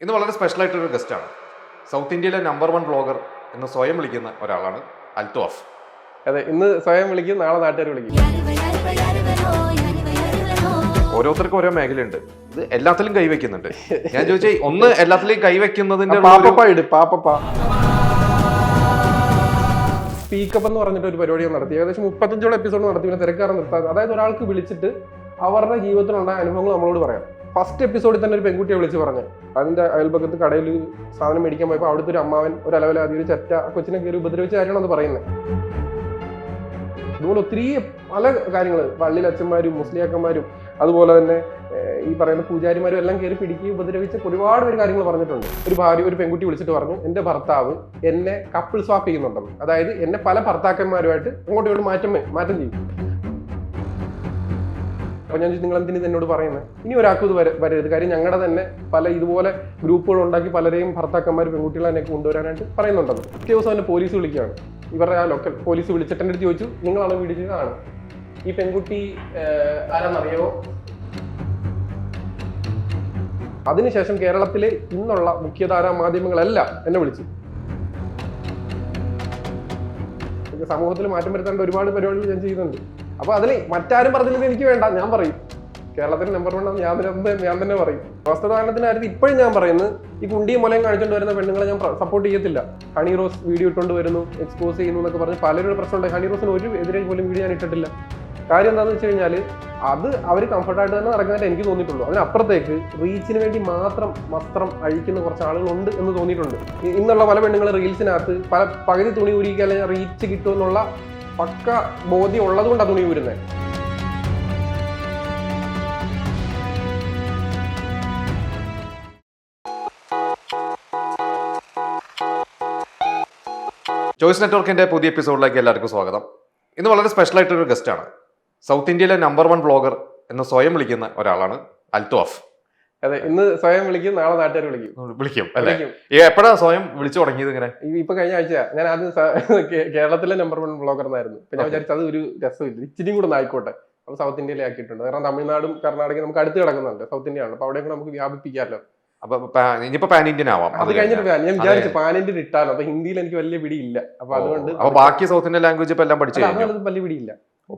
ഇന്ന് വളരെ സ്പെഷ്യൽ ആയിട്ടൊരു ഗസ്റ്റാണ്. സൗത്ത് ഇന്ത്യയിലെ നമ്പർ 1 വ്ളോഗർ എന്ന് സ്വയം വിളിക്കുന്ന ഒരാളാണ് അൽത്വാഫ്. അതെ, ഇന്ന് സ്വയം വിളിക്കും, നാളെ നാട്ടുകാർ വിളിക്കും. ഓരോരുത്തർക്കും ഓരോ മേഖലയുണ്ട്. ഇത് എല്ലാത്തിലും കൈവയ്ക്കുന്നുണ്ട്. ഞാൻ ചോദിച്ചാൽ ഒന്ന് എല്ലാത്തിലും കൈവയ്ക്കുന്നതിന്റെ സ്പീക്കപ്പ് എന്ന് പറഞ്ഞിട്ട് ഒരു പരിപാടി നടത്തി. ഏകദേശം 35 എപ്പിസോഡ് നടത്തി. പിന്നെ തിരക്കാരൻ നിർത്താതെ, അതായത് ഒരാൾക്ക് വിളിച്ചിട്ട് അവരുടെ ജീവിതത്തിലുണ്ടായ അനുഭവങ്ങൾ നമ്മളോട് പറയാം. ഫസ്റ്റ് എപ്പിസോഡിൽ തന്നെ ഒരു പെൺകുട്ടിയെ വിളിച്ച് പറഞ്ഞു. അതിന്റെ അയൽപക്കത്ത് കടയിൽ സാധനം മേടിക്കാൻ പോയപ്പോൾ അവിടുത്തെ ഒരു അമ്മാവൻ ഒരു അലവലാതി ഒരു ചെറ്റ കൊച്ചിനെ കയറി ഉപദ്രവിച്ച കാര്യമാണെന്ന് പറയുന്നത്. അതുപോലെ ഒത്തിരി പല കാര്യങ്ങൾ പള്ളിയിൽ അച്ഛന്മാരും മുസ്ലിയാക്കന്മാരും അതുപോലെ തന്നെ ഈ പറയുന്ന പൂജാരിമാരും എല്ലാം കയറി പിടിക്കുകയും ഉപദ്രവിച്ച ഒരുപാട് പേര് കാര്യങ്ങൾ പറഞ്ഞിട്ടുണ്ട്. ഒരു പെൺകുട്ടി വിളിച്ചിട്ട് പറഞ്ഞു, എൻ്റെ ഭർത്താവ് എന്നെ കപ്പിൾ സ്വാപ്പ് ചെയ്യുന്നുണ്ടെന്ന്. അതായത് എന്നെ പല ഭർത്താക്കന്മാരുമായിട്ട് അങ്ങോട്ടും ഇങ്ങോട്ടും മാറ്റം ചെയ്യും. അപ്പോൾ ഞാൻ നിങ്ങൾ എന്തിന് എന്നോട് പറയുന്നത്? ഇനി ഒരാൾക്കും ഇത് വരരുത്. കാര്യം ഞങ്ങളുടെ തന്നെ പല ഇതുപോലെ ഗ്രൂപ്പുകൾ ഉണ്ടാക്കി പലരെയും ഭർത്താക്കന്മാർ പെൺകുട്ടികളെ തന്നെ കൊണ്ടുവരാനായിട്ട് പറയുന്നുണ്ടെന്ന്. പിറ്റേ ദിവസം തന്നെ പോലീസ് വിളിക്കുകയാണ്. ഇവരുടെ ആ ലോക്കൽ പോലീസ് വിളിച്ചിട്ട് എൻ്റെ അടുത്ത് ചോദിച്ചു, നിങ്ങളാണ് വീഡിയോ ചെയ്തതാണ്, ഈ പെൺകുട്ടി ആരാന്നറിയാമോ? അതിനുശേഷം കേരളത്തിലെ ഇന്നുള്ള മുഖ്യധാരാ മാധ്യമങ്ങളെല്ലാം എന്നെ വിളിച്ചു. സമൂഹത്തിൽ മാറ്റം വരുത്തേണ്ട ഒരുപാട് പരിപാടികൾ ഞാൻ ചെയ്യുന്നുണ്ട്. അപ്പൊ അതിൽ മറ്റാരും പറഞ്ഞില്ലെങ്കിൽ എനിക്ക് വേണ്ട, ഞാൻ പറയും. കേരളത്തിൽ നമ്പർ 1 ഞാൻ തന്നെ പറയും. വസ്ത്രധാരണത്തിനായിരുന്നു ഇപ്പോഴും ഞാൻ പറയുന്നത്, ഈ കുണ്ടിയും മുലയും കാണിച്ചുകൊണ്ട് വരുന്ന പെണ്ണുങ്ങളെ ഞാൻ സപ്പോർട്ട് ചെയ്യത്തില്ല. ഹണി റോസ് വീഡിയോ ഇട്ടുകൊണ്ട് വരുന്നു, എക്സ്പോസ് ചെയ്യുന്നു എന്നൊക്കെ പറഞ്ഞ് പലരും പ്രശ്നമുണ്ട്. ഹണി റോസിന് ഒരു എതിരെ പോലും വീഡിയോ ഞാൻ ഇട്ടിട്ടില്ല. കാര്യം എന്താണെന്ന് വെച്ച് കഴിഞ്ഞാൽ അത് അവർ കംഫർട്ടായിട്ട് തന്നെ നടക്കുന്നതായിട്ട് എനിക്ക് തോന്നിയിട്ടുള്ളൂ. അതിനപ്പുറത്തേക്ക് റീച്ചിന് വേണ്ടി മാത്രം വസ്ത്രം അഴിക്കുന്ന കുറച്ച് ആളുകളുണ്ട് എന്ന് തോന്നിയിട്ടുണ്ട്. ഇന്നുള്ള പല പെണ്ണുങ്ങൾ റീൽസിനകത്ത് പകുതി തുണി ഊരിക്കാൻ റീച്ച് കിട്ടുമെന്നുള്ള പക്ക ബോധ്യം ഉള്ളത് കൊണ്ടാണ് തുണി ഊരുന്നത്. ചോയ്സ് നെറ്റ്വർക്കിന്റെ പുതിയ എപ്പിസോഡിലേക്ക് എല്ലാവർക്കും സ്വാഗതം. ഇന്ന് വളരെ സ്പെഷ്യൽ ആയിട്ടൊരു ഗസ്റ്റാണ്. സൗത്ത് ഇന്ത്യയിലെ നമ്പർ 1 വ്ളോഗർ എന്ന് സ്വയം വിളിക്കുന്ന ഒരാളാണ് അൽത്വാഫ്. അതെ, ഇന്ന് സ്വയം വിളിക്കും, നാളെ നാട്ടുകാർ വിളിക്കും അല്ലേ? എപ്പോഴാ സ്വയം വിളിച്ചു തുടങ്ങിയത്? ഇങ്ങനെ ഇപ്പൊ കഴിഞ്ഞ ആഴ്ച ഞാൻ ആദ്യം കേരളത്തിലെ നമ്പർ 1 വ്ളോഗർ എന്നായിരുന്നു. പിന്നെ ഞാൻ വിചാരിച്ചത് അത് ഒരു രസമില്ല, ഇച്ചിരിയും കൂടെ ആയിക്കോട്ടെ. അപ്പൊ സൗത്ത് ഇന്ത്യയിലെ ആക്കിയിട്ടുണ്ട്. കാരണം തമിഴ്നാടും കർണാടകയും നമുക്ക് അടുത്ത് കിടക്കുന്നുണ്ട്, സൗത്ത് ഇന്ത്യ ആണ്. അപ്പൊ അവിടെ കൂടെ നമുക്ക് വ്യാപിപ്പിക്കാമല്ലോ. അപ്പൊ ഇനിയിപ്പോ പാൻ ഇന്ത്യൻ ആവാം. അത് കഴിഞ്ഞിട്ട് ഞാൻ വിചാരിച്ചു പാൻ ഇന്ത്യൻ ഇട്ടാലോ. അപ്പൊ ഹിന്ദിയിൽ എനിക്ക് വലിയ പിടിയില്ല. അപ്പൊ അതുകൊണ്ട് ബാക്കി സൗത്ത് ഇന്ത്യൻ ലാംഗ്വേജ് ഇപ്പൊ എല്ലാം പഠിച്ചു. വലിയ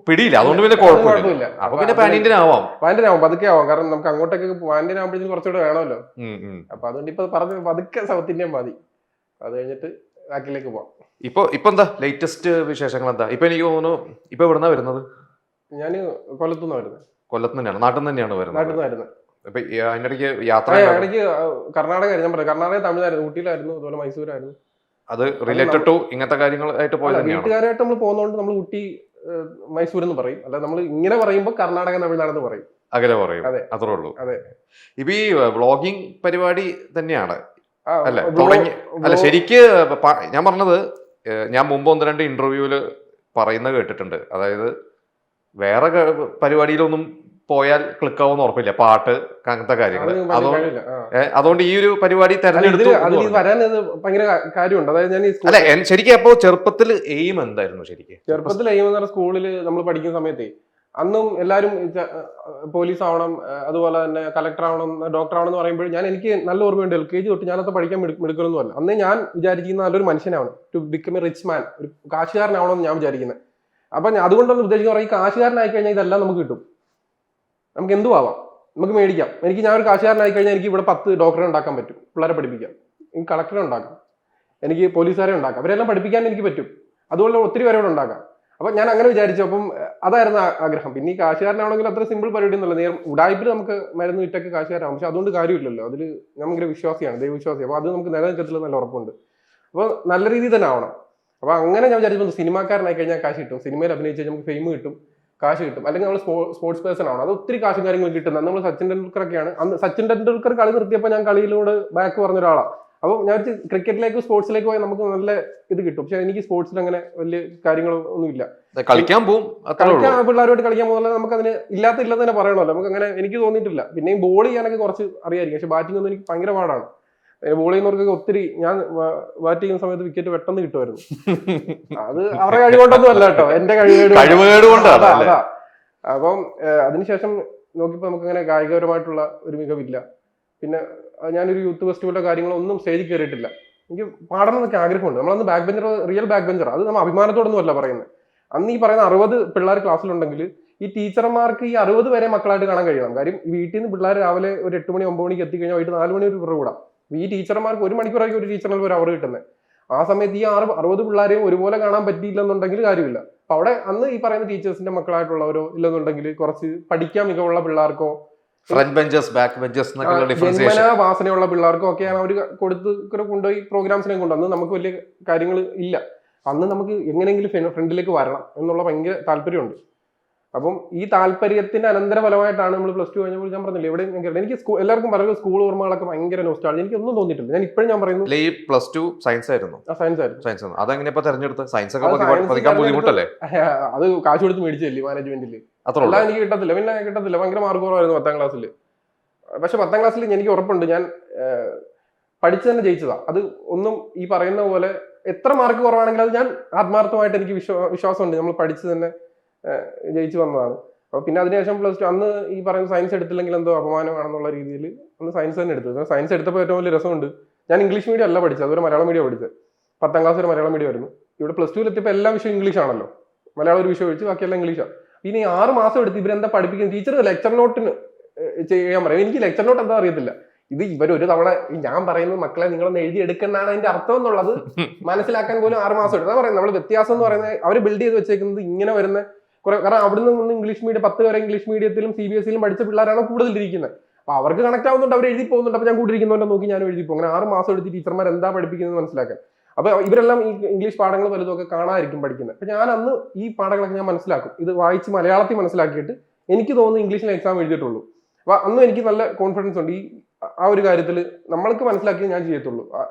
പിടിയില്ല, അതുകൊണ്ട് പിന്നെ കുഴപ്പമില്ല. അപ്പൊ പിന്നെ പാൻ ഇന്ത്യൻ ആവാം, പതുക്കെ ആവാം. കാരണം നമുക്ക് അങ്ങോട്ടൊക്കെ പാൻ ഇന്ത്യൻ ആവുമ്പോഴത്തേക്കും കുറച്ചുകൂടെ വേണമല്ലോ. അപ്പൊ അതുകൊണ്ട് ഇപ്പൊ പറഞ്ഞ പതുക്കെ സൗത്ത് ഇന്ത്യൻ മതി. അത് കഴിഞ്ഞിട്ട് ബാക്കിലേക്ക് പോവാം. ഇപ്പൊ എന്താ ലേറ്റസ്റ്റ് വിശേഷങ്ങൾ എന്താ? ഇപ്പൊ എനിക്ക് തോന്നുന്നു ഇപ്പൊ എവിടുന്നാ വരുന്നത്? ഞാൻ കൊല്ലത്തുനിന്നാണ് വരുന്നത്. കൊല്ലത്ത് തന്നെയാണ്, നാട്ടിൽ നിന്ന് തന്നെയാണ് വരുന്നത്. ഇപ്പൊ അതിനിടയ്ക്ക് യാത്ര ഇടയ്ക്ക് കർണാടക ഞാൻ പറയാം. കർണാടക തമിഴ്നായിരുന്നു, ഊട്ടിയിലായിരുന്നു, അതുപോലെ മൈസൂരായിരുന്നു. അത് റിലേറ്റഡ് ടു ഇങ്ങനത്തെ കാര്യങ്ങളായിട്ട് പോയത്? വീട്ടുകാരായിട്ട് നമ്മൾ പോകുന്നതുകൊണ്ട് നമ്മൾ ഊട്ടി മൈസൂർ എന്ന് പറയും. അല്ല, നമ്മൾ ഇങ്ങനെ പറയുമ്പോൾ കർണാടക തമിഴ്നാടെന്ന് പറയും, അങ്ങനെ പറയും. അത്രേ ഉള്ളൂ. അതെ. ഇപ്പൊ ഈ വ്ളോഗിങ് പരിപാടി തന്നെയാണ് അല്ലെ തുടങ്ങി? അല്ല, ശരിക്ക് ഞാൻ പറഞ്ഞത്, ഞാൻ മുമ്പ് 1-2 ഇന്റർവ്യൂവില് പറയുന്നത് കേട്ടിട്ടുണ്ട്. അതായത് വേറെ പരിപാടിയിലൊന്നും പോയാൽ ക്ലിക്ക് ആവുമെന്ന് ഉറപ്പില്ല, പാട്ട് അങ്ങനത്തെ കാര്യങ്ങൾ. അതുകൊണ്ട് ഈ ഒരു പരിപാടി തെരഞ്ഞെടുത്തു. ഭയങ്കര കാര്യമുണ്ട്. അതായത് ഞാൻ അല്ല, ശരിക്കും അപ്പോ ചെറുപ്പത്തിൽ എയിം എന്തായിരുന്നു? ശരിക്കും ചെറുപ്പത്തിൽ എയിം എന്ന് പറഞ്ഞാൽ സ്കൂളിൽ നമ്മൾ പഠിക്കുന്ന സമയത്ത് അന്നും എല്ലാവരും പോലീസ് ആവണം, അതുപോലെ തന്നെ കളക്ടർ ആവണം, ഡോക്ടർ ആവണം എന്ന് പറയുമ്പോൾ എനിക്ക് നല്ല ഓർമ്മയുണ്ട്. LKG തൊട്ട് ഞാനൊക്കെ പഠിക്കാൻ മിടുക്കലൊന്നുമല്ല. അന്ന് ഞാൻ വിചാരിക്കുന്ന നല്ലൊരു മനുഷ്യനാവണം, to become a rich man, ഒരു കാശുകാരനാവണമെന്ന് ഞാൻ വിചാരിക്കുന്നത്. അപ്പൊ അതുകൊണ്ടൊന്ന് ഉദ്ദേശിക്കുന്ന ഈ കാശുകാരനായി കഴിഞ്ഞാൽ ഇതെല്ലാം നമുക്ക് കിട്ടും, നമുക്ക് എന്തും ആവാം, നമുക്ക് മേടിക്കാം. ഞാൻ ഒരു കാശുകാരനായി കഴിഞ്ഞാൽ എനിക്ക് ഇവിടെ 10 ഡോക്ടറെ ഉണ്ടാക്കാൻ പറ്റും, പിള്ളേരെ പഠിപ്പിക്കാം, എനിക്ക് കളക്ടറെ ഉണ്ടാക്കാം, എനിക്ക് പോലീസുകാരെ ഉണ്ടാക്കാം, അവരെല്ലാം പഠിപ്പിക്കാൻ എനിക്ക് പറ്റും. അതുപോലെ ഒത്തിരി പേരോട് ഉണ്ടാക്കാം. അപ്പൊ ഞാൻ അങ്ങനെ വിചാരിച്ചു. അപ്പം അതായിരുന്നു ആഗ്രഹം. പിന്നെ ഈ കാശുകാരനാണെങ്കിൽ അത്ര സിമ്പിൾ പരിപാടി ഒന്നുമല്ല. ഉടായ്പിൽ നമുക്ക് മരുന്ന് വിറ്റൊക്കെ കാശുകാരാകും. പക്ഷെ അതുകൊണ്ട് കാര്യമില്ലല്ലോ. അതിൽ നമുക്ക് വിശ്വാസിയാണ്, ദൈവവിശ്വാസി. അപ്പൊ അത് നമുക്ക് നിലനിൽക്കത്തില്ല, നല്ല ഉറപ്പുണ്ട്. അപ്പൊ നല്ല രീതിയിൽ തന്നെ ആവണം. അപ്പൊ അങ്ങനെ ഞാൻ വിചാരിച്ചു, സിനിമാക്കാരനായി കഴിഞ്ഞാൽ കാശ് കിട്ടും, സിനിമയിൽ അഭിനയിച്ച് കഴിഞ്ഞാൽ നമുക്ക് ഫെയിം കിട്ടും, കാശ് കിട്ടും. അല്ലെങ്കിൽ നമ്മൾ സ്പോർട്സ് പേഴ്സൺ ആണ്, അത് ഒത്തിരി കാശും കാര്യങ്ങൾ കിട്ടുന്നത്. നമ്മൾ സച്ചിൻ ടെണ്ടുൽക്കറൊക്കെയാണ്. അന്ന് സച്ചിൻ ടെണ്ടുൽക്കർ കളി നിർത്തിയപ്പോൾ ഞാൻ കളിയിലൂടെ ബാക്ക് പറഞ്ഞ ഒരാളാണ്. അപ്പോൾ ഞാൻ ക്രിക്കറ്റിലേക്ക് സ്പോർട്സിലേക്ക് പോയാൽ നമുക്ക് നല്ല ഇത് കിട്ടും. പക്ഷെ എനിക്ക് സ്പോർട്സിൽ അങ്ങനെ വലിയ കാര്യങ്ങളൊന്നും ഇല്ല. കളിക്കാൻ പിള്ളേരുമായിട്ട് കളിക്കാൻ പോകുന്നത് നമുക്ക് അതിന് ഇല്ലെന്ന് തന്നെ പറയണമല്ലോ. നമുക്ക് അങ്ങനെ എനിക്ക് തോന്നിയിട്ടില്ല. പിന്നെയും ബോൾ ചെയ്യാനൊക്കെ കുറച്ച് അറിയായിരിക്കും, പക്ഷെ ബാറ്റിംഗ് ഒന്നും എനിക്ക് ഭയങ്കര പാടാണ്. ബോൾ ചെയ്യുന്നവർക്കൊക്കെ ഒത്തിരി, ഞാൻ ബാറ്റ് ചെയ്യുന്ന സമയത്ത് വിക്കറ്റ് പെട്ടെന്ന് കിട്ടുമായിരുന്നു. അത് അവരുടെ കഴിവുകൊണ്ടൊന്നും അല്ല കേട്ടോ, എന്റെ കഴിവുകേട് കൊണ്ടാണ്. അപ്പം അതിനുശേഷം നോക്കിയപ്പോ നമുക്ക് അങ്ങനെ കായികപരമായിട്ടുള്ള ഒരു മികവില്ല. പിന്നെ ഞാനൊരു യൂത്ത് ഫെസ്റ്റിവലോ കാര്യങ്ങളോ ഒന്നും സ്റ്റേജിൽ കയറിയിട്ടില്ല. എനിക്ക് പാടണം എന്നൊക്കെ ആഗ്രഹമുണ്ട്. നമ്മളന്ന് back bencher, real back bencher, അത് നമ്മൾ അഭിമാനത്തോടൊന്നും അല്ല പറയുന്നത്. അന്ന് ഈ പറയുന്ന 60 പിള്ളേർ ക്ലാസ്സിലുണ്ടെങ്കിൽ ഈ ടീച്ചർമാർക്ക് ഈ 60 പേരെ മക്കളായിട്ട് കാണാൻ കഴിയണം. കാര്യം വീട്ടിൽ നിന്ന് പിള്ളേർ രാവിലെ ഒരു 8 മണി 9 മണിക്ക് എത്തിക്കഴിഞ്ഞാൽ വൈകിട്ട് 4 മണി ഒരു പിറകെ കൂടാം. ഈ ടീച്ചർമാർക്ക് 1 മണിക്കൂറായിരിക്കും ഒരു ടീച്ചറിന് ഒരു അവർ കിട്ടുന്നത്. ആ സമയത്ത് ഈ 60 പിള്ളേരെയും ഒരുപോലെ കാണാൻ പറ്റിയില്ലെന്നുണ്ടെങ്കിൽ കാര്യമില്ല. അപ്പൊ അവിടെ അന്ന് ഈ പറയുന്ന ടീച്ചേഴ്സിന്റെ മക്കളായിട്ടുള്ളവരോ ഇല്ലെന്നുണ്ടെങ്കിൽ കുറച്ച് പഠിക്കാൻ മികവുള്ള പിള്ളേർക്കോ ഫ്രണ്ട് ബെഞ്ചേഴ്സ് ബാക്ക് ബെഞ്ചേഴ്സ് ജന്മനാ വാസനയുള്ള പിള്ളേർക്കും ഒക്കെയാണ് അവർ കൊണ്ടുപോയി പ്രോഗ്രാംസിനെ കൊണ്ട്. അന്ന് നമുക്ക് വലിയ കാര്യങ്ങൾ ഇല്ല. അന്ന് നമുക്ക് എങ്ങനെയെങ്കിലും ഫ്രണ്ടിലേക്ക് വരണം എന്നുള്ള ഭയങ്കര താല്പര്യമുണ്ട്. അപ്പം ഈ താല്പര്യത്തിന്റെ അനന്തരഫലമായിട്ടാണ് നമ്മൾ +2 കഴിഞ്ഞപ്പോൾ ഞാൻ പറഞ്ഞില്ല എവിടെയും എനിക്ക് എല്ലാവർക്കും പറയുന്നത് സ്കൂൾ ഓർമ്മകളൊക്കെ ഭയങ്കര നോസ്റ്റാൾജിയ. എനിക്ക് ഒന്നും തോന്നിയിട്ടില്ല. ഞാൻ ഇപ്പോഴും ഞാൻ പറയുന്നു ഈ +2 സയൻസ് ആയിരുന്നു. സയൻസ് അതെങ്ങനെ തെരഞ്ഞെടുത്തത്? സയൻസ് ഒക്കെ ബുദ്ധിമുട്ടല്ലേ? അത് കാശ് കൊടുത്ത് മേടിച്ചില്ലേ മാനേജ്മെന്റിൽ. അല്ല എനിക്ക് കിട്ടത്തില്ല. പിന്നെ കിട്ടത്തില്ല. ഭയങ്കര മാർക്ക് കുറവായിരുന്നു 10ാം ക്ലാസ്സിൽ. പക്ഷെ 10ാം ക്ലാസ്സിൽ എനിക്ക് ഉറപ്പുണ്ട് ഞാൻ പഠിച്ചു തന്നെ ജയിച്ചതാ. അത് ഒന്നും ഈ പറയുന്ന പോലെ എത്ര മാർക്ക് കുറവാണെങ്കിലും അത് ഞാൻ ആത്മാർത്ഥമായിട്ട് എനിക്ക് വിശ്വാസമുണ്ട് നമ്മൾ പഠിച്ചു തന്നെ ജയിച്ചു വന്നതാണ്. അപ്പൊ പിന്നെ അതിനുശേഷം +2 അന്ന് ഈ പറയുന്ന സയൻസ് എടുത്തില്ലെങ്കിൽ എന്തോ അപമാനമാണെന്നുള്ള രീതിയിൽ അന്ന് സയൻസ് തന്നെ എടുത്തത്. സയൻസ് എടുത്തപ്പോൾ ഏറ്റവും വലിയ രസമുണ്ട്, ഞാൻ ഇംഗ്ലീഷ് മീഡിയം അല്ല പഠിച്ചത്, അതൊരു മലയാളം മീഡിയം പഠിച്ചത്. 10ാം ക്ലാസ് വരെ മലയാളം മീഡിയം ആയിരുന്നു. ഇവിടെ +2 എത്തിയപ്പോൾ എല്ലാ വിഷയം ഇംഗ്ലീഷ് ആണല്ലോ. മലയാളം ഒരു വിഷയം ഒഴിച്ച് ബാക്കിയെല്ലാം ഇംഗ്ലീഷാണ്. ഇനി 6 മാസം എടുത്ത് ഇവരെന്താ പഠിപ്പിക്കുന്നത്? ടീച്ചർ ലെക്ചർ നോട്ടിന് ചെയ്യാൻ പറയും. എനിക്ക് ലെക്ചർ നോട്ട് എന്താ അറിയത്തില്ല. ഇത് ഇവരൊരു തവണ ഞാൻ പറയുന്നത് മക്കളെ നിങ്ങളൊന്ന് എഴുതി എടുക്കണമെന്നാണ് അതിന്റെ അർത്ഥം എന്നുള്ളത് മനസ്സിലാക്കാൻ പോലും 6 മാസം എടുത്ത്. അതാ പറയുന്നത് നമ്മൾ വ്യത്യാസം എന്ന് പറയുന്നത് അവർ ബിൽഡ് ചെയ്ത് വെച്ചേക്കുന്നത് ഇങ്ങനെ വരുന്ന കുറെ. കാരണം അവിടുന്ന് നിന്ന് ഇംഗ്ലീഷ് മീഡിയം 10 വരെ ഇംഗ്ലീഷ് മീഡിയത്തിലും CBSE പഠിച്ച പിള്ളേരാണ് കൂടുതൽ ഇരിക്കുന്നത്. അപ്പൊ അവർക്ക് കണക്ട് ആവുന്നുണ്ട്, അവർ എഴുതി പോകുന്നുണ്ട്. അപ്പൊ ഞാൻ കൂട്ടിരിക്കുന്നവരെ നോക്കി ഞാൻ എഴുതി പോകും. അങ്ങനെ 6 മാസം എടുത്ത് ടീച്ചർമാർ എന്താ പഠിപ്പിക്കുന്നത് മനസ്സിലാക്കാൻ. അപ്പൊ ഇവരെല്ലാം ഈ ഇംഗ്ലീഷ് പാഠങ്ങൾ വലുതൊക്കെ കാണാതിരിക്കും പഠിക്കുന്നത്. അപ്പൊ ഞാൻ അന്ന് ഈ പാഠങ്ങളൊക്കെ ഞാൻ മനസ്സിലാക്കും. ഇത് വായിച്ച് മലയാളത്തിൽ മനസ്സിലാക്കിയിട്ട് എനിക്ക് തോന്നുന്നു ഇംഗ്ലീഷിൽ എക്സാം എഴുതിയിട്ടുള്ളൂ. അപ്പൊ അന്നും എനിക്ക് നല്ല കോൺഫിഡൻസ് ഉണ്ട്. ഈ ആ ഒരു കാര്യത്തിൽ നമ്മൾക്ക് മനസ്സിലാക്കി ഞാൻ ചെയ്യത്തുള്ളൂ.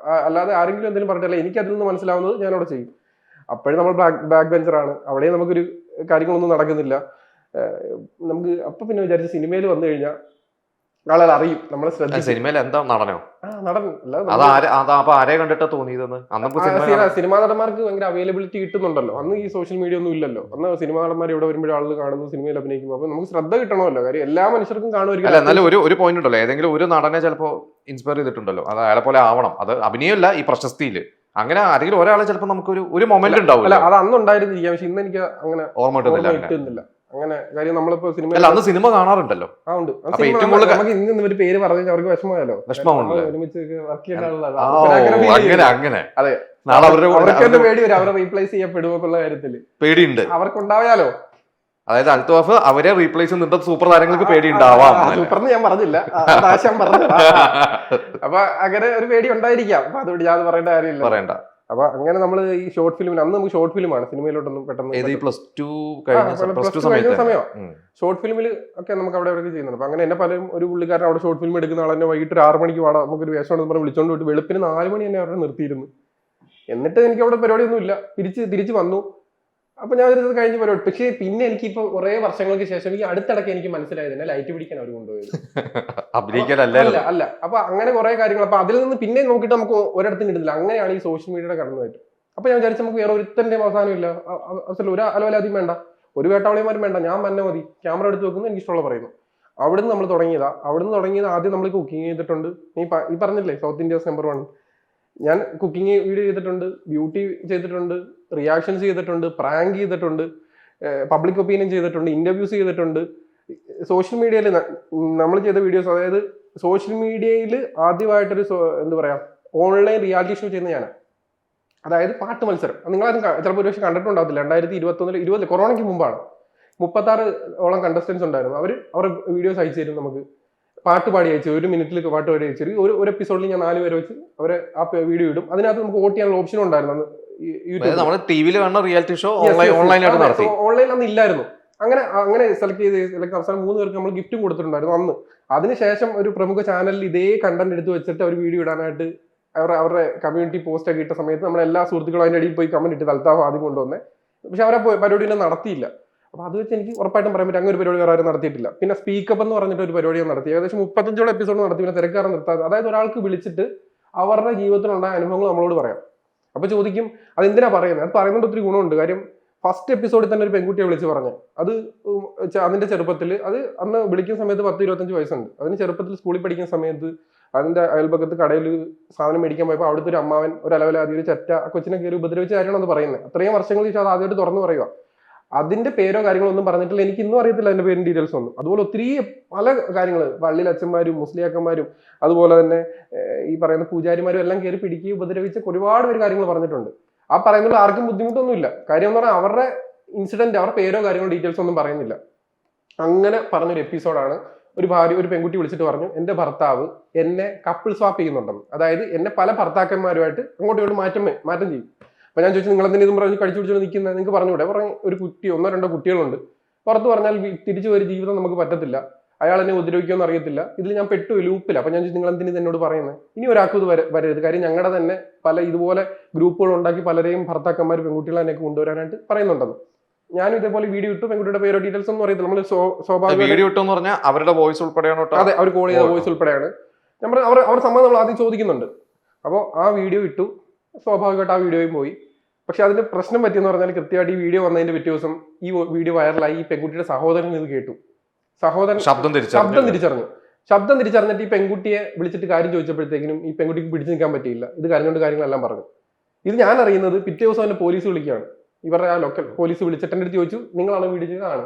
അല്ലാതെ ആരെങ്കിലും എന്തെങ്കിലും പറഞ്ഞിട്ടല്ല, എനിക്ക് അതിൽ നിന്ന് മനസ്സിലാവുന്നത് ഞാൻ അവിടെ ചെയ്യും. അപ്പോഴും നമ്മൾ ബാക്ക് ബെഞ്ചറാണ്. അവിടെ നമുക്കൊരു കാര്യങ്ങളൊന്നും നടക്കുന്നില്ല. നമുക്ക് അപ്പൊ പിന്നെ വിചാരിച്ച സിനിമയിൽ വന്നു കഴിഞ്ഞാൽ ആളുകൾ അറിയും നമ്മളെ ശ്രദ്ധിക്കും. സിനിമയിൽ എന്താ നടനോ? നടൻ ആരെ കണ്ടിട്ടാ തോന്നിയതെന്ന്? സിനിമാ നടന്മാർക്ക് ഭയങ്കര അവൈലബിലിറ്റി കിട്ടുന്നുണ്ടല്ലോ. അന്ന് ഈ സോഷ്യൽ മീഡിയ ഒന്നും ഇല്ലല്ലോ. അന്ന് സിനിമാ നടന്മാർ ഇവിടെ വരുമ്പോഴും ആളുകൾ കാണുന്നു, സിനിമയിൽ അഭിനയിക്കുമ്പോൾ. അപ്പൊ നമുക്ക് ശ്രദ്ധ കിട്ടണമല്ലോ. കാര്യം എല്ലാ മനുഷ്യർക്കും കാണുമായിരിക്കും. എന്നാലും ഒരു പോയിന്റ് ഉണ്ടല്ലോ, ഏതെങ്കിലും ഒരു നടനെ ചിലപ്പോ ഇൻസ്പയർ ചെയ്തിട്ടുണ്ടല്ലോ, അത് അയാളെ പോലെ ആവണം. അത് അഭിനയമല്ല, ഈ പ്രശസ്തിയില് അങ്ങനെ ആരെങ്കിലും ഒരാളെ ചിലപ്പോൾ നമുക്ക് ഒരു മൊമെന്റ് ഉണ്ടാവില്ല. അത് അന്ന് ഉണ്ടായിരുന്നിരിക്കാം, പക്ഷെ ഇന്ന് എനിക്ക് അങ്ങനെ ഓർമ്മ കിട്ടുന്നില്ല. അങ്ങനെ കാര്യം നമ്മളിപ്പോ അന്ന് സിനിമ കാണാറുണ്ട്. നമുക്ക് ഇന്ന് ഒരു പേര് പറഞ്ഞാൽ അവർക്ക് വിഷമമായല്ലോ. ഒരുമിച്ച് വർക്ക് ചെയ്യുന്ന അങ്ങനെ അതെ, അവർക്ക് പേടി വരും അവരെ റീപ്ലേസ് ചെയ്യപ്പെടുമോ എന്നുള്ള കാര്യത്തില് പേടിയുണ്ട് അവർക്കുണ്ടായാലോ. അതായത് അൽത്തുവാഫ് അവരെ റീപ്ലേസ് ചെയ്യുന്ന സൂപ്പർ താരങ്ങൾക്ക് പേടി ഉണ്ടാവാം. സൂപ്പർന്ന് ഞാൻ പറഞ്ഞില്ല, പറഞ്ഞു. അപ്പൊ അങ്ങനെ ഒരു പേടി ഉണ്ടായിരിക്കാം. അപ്പൊ അതുകൊണ്ട് ഞാൻ പറയേണ്ട കാര്യമില്ല, പറയണ്ട. അപ്പൊ അങ്ങനെ നമ്മൾ ഈ ഷോർട്ട് ഫിലിമിന് അന്ന് നമുക്ക് ഷോർട്ട് ഫിലിമാണ്, സിനിമയിലോട്ടൊന്നും പെട്ടെന്ന് സമയം ഷോർട്ട് ഫിലിമിൽ ഒക്കെ നമുക്ക് അവിടെ അവിടെ ചെയ്യുന്നുണ്ട്. അപ്പൊ അങ്ങനെ എന്നെ പലരും ഒരു പുള്ളിക്കാരൻ അവിടെ ഷോർട്ട് ഫിലിം എടുക്കുന്ന ആൾ തന്നെ വൈകിട്ട് 6 മണിക്ക് പാടാം നമുക്കൊരു വേഷമാണെന്ന് പറഞ്ഞ് വിളിച്ചോണ്ട് പോയിട്ട് വെളുപ്പിന് 4 മണി തന്നെ അവരെ നിർത്തിയിരുന്നു. എന്നിട്ട് എനിക്ക് അവിടെ പരിപാടിയൊന്നും ഇല്ല, തിരിച്ച് വന്നു. അപ്പൊ ഞാൻ ഒരു കഴിഞ്ഞ പരിപാടി. പക്ഷേ പിന്നെ എനിക്കിപ്പോ കുറെ വർഷങ്ങൾക്ക് ശേഷം ഈ അടുത്തിടയ്ക്ക് എനിക്ക് മനസ്സിലായത് തന്നെ ലൈറ്റ് പിടിക്കാൻ അവർ കൊണ്ടുപോയത് അല്ല. അപ്പൊ അങ്ങനെ കുറെ കാര്യങ്ങൾ. അപ്പൊ അതിൽ നിന്ന് പിന്നെ നോക്കിയിട്ട് നമുക്ക് ഒരിടത്തും കിട്ടുന്നില്ല. അങ്ങനെയാണ് ഈ സോഷ്യൽ മീഡിയയുടെ കടന്നുപോയിട്ട്. അപ്പൊ ഞാൻ വിചാരിച്ചു നമുക്ക് വേറെ ഒരുത്തന്റെ അവസാനമില്ല, അവസരം ഒരു അലവലാതിയും വേണ്ട, ഒരു വേട്ടാവളിമാരും വേണ്ട, ഞാൻ തന്നെ മതി, ക്യാമറ എടുത്ത് വെക്കുന്നു, എനിക്ക് ഇഷ്ടമുള്ള പറയുന്നു. അവിടുന്ന് നമ്മൾ തുടങ്ങിയത് ആദ്യം നമ്മൾ കുക്കിംഗ് ചെയ്തിട്ടുണ്ട്. ഈ പറഞ്ഞില്ലേ സൗത്ത് ഇന്ത്യസ് നമ്പർ 1, ഞാൻ കുക്കിംഗ് വീഡിയോ ചെയ്തിട്ടുണ്ട്, ബ്യൂട്ടി ചെയ്തിട്ടുണ്ട്, റിയാക്ഷൻസ് ചെയ്തിട്ടുണ്ട്, പ്രാങ്ക് ചെയ്തിട്ടുണ്ട്, പബ്ലിക് ഒപ്പീനിയൻ ചെയ്തിട്ടുണ്ട്, ഇന്റർവ്യൂസ് ചെയ്തിട്ടുണ്ട്. സോഷ്യൽ മീഡിയയിൽ നമ്മൾ ചെയ്ത വീഡിയോസ്, അതായത് സോഷ്യൽ മീഡിയയിൽ ആദ്യമായിട്ടൊരു എന്താ പറയാ ഓൺലൈൻ റിയാലിറ്റി ഷോ ചെയ്യുന്ന ഞാനാണ്. അതായത് പാട്ട് മത്സരം. നിങ്ങളാരും ചിലപ്പോൾ ഒരു പക്ഷേ കണ്ടിട്ടുണ്ടാകത്തില്ല. 2021 കൊറോണയ്ക്ക് മുമ്പാണ്. 36 കണ്ടസ്റ്റൻസ് ഉണ്ടായിരുന്നു. അവരുടെ വീഡിയോസ് അയച്ചു തരും, നമുക്ക് പാട്ട് പാടി അയച്ചു, 1 മിനിറ്റിൽ പാട്ട് പാടി അയച്ചു. ഒരു എപ്പിസോഡിൽ ഞാൻ 4 പേരെ വെച്ച് അവരെ ആ വീഡിയോ ഇടും. അതിനകത്ത് നമുക്ക് വോട്ട് ചെയ്യാനുള്ള ഓപ്ഷൻ ഉണ്ടായിരുന്നു. ഓൺലൈൻ അന്ന് ഇല്ലായിരുന്നു. അങ്ങനെ സെലക്ട് ചെയ്ത് അവസാനം 3 പേർക്ക് നമ്മൾ ഗിഫ്റ്റും കൊടുത്തിട്ടുണ്ടായിരുന്നു അന്ന്. അതിനുശേഷം ഒരു പ്രമുഖ ചാനലിൽ ഇതേ കണ്ടന്റ് എടുത്ത് വെച്ചിട്ട് അവർ വീഡിയോ ഇടാനായിട്ട് അവരുടെ കമ്മ്യൂണിറ്റി പോസ്റ്റ് ഒക്കെ ഇട്ട സമയത്ത് നമ്മൾ എല്ലാ സുഹൃത്തുക്കളും അതിന്റെ അടിയിൽ പോയി കമന്റ് ഇട്ട് അൽത്താഫ് ആദ്യം കൊണ്ടുവന്നേ. പക്ഷെ അവരെ പരിപാടിയൊന്നും നടത്തിയില്ല. അപ്പൊ അത് വെച്ച് എനിക്ക് ഉറപ്പായിട്ടും പറയാൻ പറ്റും അങ്ങനെ ഒരു പരിപാടി വേറെ ആരും നടത്തിയിട്ടില്ല. പിന്നെ സ്പീക്കപ്പ് എന്ന് പറഞ്ഞിട്ട് ഒരു പരിപാടി നടത്തി, ഏകദേശം 35 എപ്പിസോഡ് നടത്തി. പിന്നെ തിരക്കാരൻ നിർത്താതെ, അതായത് ഒരാൾക്ക് വിളിച്ചിട്ട് അവരുടെ ജീവിതത്തിലുണ്ടായ അനുഭവങ്ങൾ നമ്മളോട് പറയാം. അപ്പൊ ചോദിക്കും അതെന്തിനാ പറയുന്നത്? അത് പറയുന്നത് ഒത്തിരി ഗുണമുണ്ട്. കാര്യം ഫസ്റ്റ് എപ്പിസോഡിൽ തന്നെ ഒരു പെൺകുട്ടിയെ വിളിച്ച് പറഞ്ഞു. അത് അതിന്റെ ചെറുപ്പത്തിൽ, അത് അന്ന് വിളിക്കുന്ന സമയത്ത് 10-25 വയസ്സുണ്ട്. അതിന് ചെറുപ്പത്തിൽ സ്കൂളിൽ പഠിക്കുന്ന സമയത്ത് അതിന്റെ അയൽപക്കത്ത് കടയിൽ സാധനം മേടിക്കാൻ പോയപ്പോൾ അവിടുത്തെ ഒരു അമ്മാവൻ ഒരു അലവലാതി ഒരു ചെറ്റ കൊച്ചിനെ കയറി ഉപദ്രവിച്ച കാര്യമാണ് അത് പറയുന്നത്. അത്രയും വർഷങ്ങൾക്ക് ശേഷം അത് ആദ്യമായിട്ട് തുറന്നു പറയുക. അതിന്റെ പേരോ കാര്യങ്ങളോ ഒന്നും പറഞ്ഞിട്ടില്ല, എനിക്ക് ഇന്നും അറിയത്തില്ല അതിന്റെ പേരും ഡീറ്റെയിൽസ് ഒന്നും. അതുപോലെ ഒത്തിരി പല കാര്യങ്ങൾ പള്ളിയിൽ അച്ഛന്മാരും മുസ്ലിയാക്കന്മാരും അതുപോലെ തന്നെ ഈ പറയുന്ന പൂജാരിമാരും എല്ലാം കയറി പിടിക്കുകയും ഉപദ്രവിച്ച് ഒരുപാട് പേര് കാര്യങ്ങൾ പറഞ്ഞിട്ടുണ്ട്. ആ പറയുന്നത് ആർക്കും ബുദ്ധിമുട്ടൊന്നുമില്ല. കാര്യം എന്ന് പറഞ്ഞാൽ അവരുടെ ഇൻസിഡന്റ് അവരുടെ പേരോ കാര്യങ്ങളോ ഡീറ്റെയിൽസ് ഒന്നും പറയുന്നില്ല. അങ്ങനെ പറഞ്ഞൊരു എപ്പിസോഡാണ് ഒരു പെൺകുട്ടി വിളിച്ചിട്ട് പറഞ്ഞു എന്റെ ഭർത്താവ് എന്നെ കപ്പിൾ സ്വാപ്പ് ചെയ്യുന്നുണ്ടെന്ന്. അതായത് എന്നെ പല ഭർത്താക്കന്മാരുമായിട്ട് അങ്ങോട്ടും ഇങ്ങോട്ടും മാറ്റം ചെയ്യും. അപ്പൊ ഞാൻ ചോദിച്ചു നിങ്ങൾ എന്തിനും ഇതും പറഞ്ഞ് കടിച്ചു പിടിച്ചോ നിൽക്കുന്നത്, നിങ്ങൾക്ക് പറഞ്ഞൂടെ? പറഞ്ഞ് ഒരു കുട്ടി 1-2 കുട്ടികളുണ്ട്, പുറത്ത് പറഞ്ഞാൽ തിരിച്ചു ഒരു ജീവിതം നമുക്ക് പറ്റത്തില്ല, അയാൾ എന്നെ ഉപദ്രവിക്കുമെന്ന് അറിയത്തില്ല, ഇതിൽ ഞാൻ പെട്ടു ലൂപ്പില്ല. അപ്പൊ ഞാൻ ചോദിച്ചു നിങ്ങൾ എന്തിനും എന്നോട് പറയുന്നത്, ഇനി ഒരാൾക്കും ഇത് വരരുത്. കാര്യം ഞങ്ങളുടെ തന്നെ പല ഇതുപോലെ ഗ്രൂപ്പുകൾ ഉണ്ടാക്കി പലരെയും ഭർത്താക്കന്മാർ പെൺകുട്ടികളെ എന്നെ കൊണ്ടുവരാനായിട്ട് പറയുന്നുണ്ടെന്ന്. ഞാനും ഇതേപോലെ വീഡിയോ ഇട്ടു, പെൺകുട്ടിയുടെ പേരോ ഡീറ്റെയിൽസ് ഒന്നും അറിയത്തില്ല. നമ്മൾ സ്വാഭാവിക വീഡിയോ ഇട്ടെന്ന് പറഞ്ഞാൽ അവരുടെ വോയിസ് ഉൾപ്പെടെയാണ്. അതെ, അവർ കോൾ ചെയ്ത വോയിസ് ഉൾപ്പെടെയാണ്. ഞാൻ പറഞ്ഞു അവർ സമ്മതം നമ്മൾ ആദ്യം ചോദിക്കുന്നുണ്ട്. അപ്പോൾ ആ വീഡിയോ ഇട്ടു, സ്വാഭാവികമായിട്ട് ആ വീഡിയോയും പോയി. പക്ഷെ അതിന്റെ പ്രശ്നം പറ്റിയെന്ന് പറഞ്ഞാൽ കൃത്യമായിട്ട് ഈ വീഡിയോ വന്നതിന്റെ പിറ്റേ ദിവസം ഈ വീഡിയോ വൈറലായി. ഈ പെൺകുട്ടിയുടെ സഹോദരൻ ഇത് കേട്ടു. സഹോദരൻ ശബ്ദം തിരിച്ചറിഞ്ഞിട്ട് ഈ പെൺകുട്ടിയെ വിളിച്ചിട്ട് കാര്യം ചോദിച്ചപ്പോഴത്തേക്കിനും ഈ പെൺകുട്ടിക്ക് പിടിച്ചു നിൽക്കാൻ പറ്റിയില്ല. ഇത് കരഞ്ഞുകൊണ്ട് കാര്യങ്ങളെല്ലാം പറഞ്ഞു. ഇത് ഞാൻ അറിയുന്നത് പിറ്റേ ദിവസം തന്നെ പോലീസ് വിളിക്കുകയാണ്. ഇവരുടെ ആ ലോക്കൽ പോലീസ് വിളിച്ചിട്ട് എൻ്റെ അടുത്ത് ചോദിച്ചു നിങ്ങളാണ് വീഡിയോ ചെയ്തതാണ്,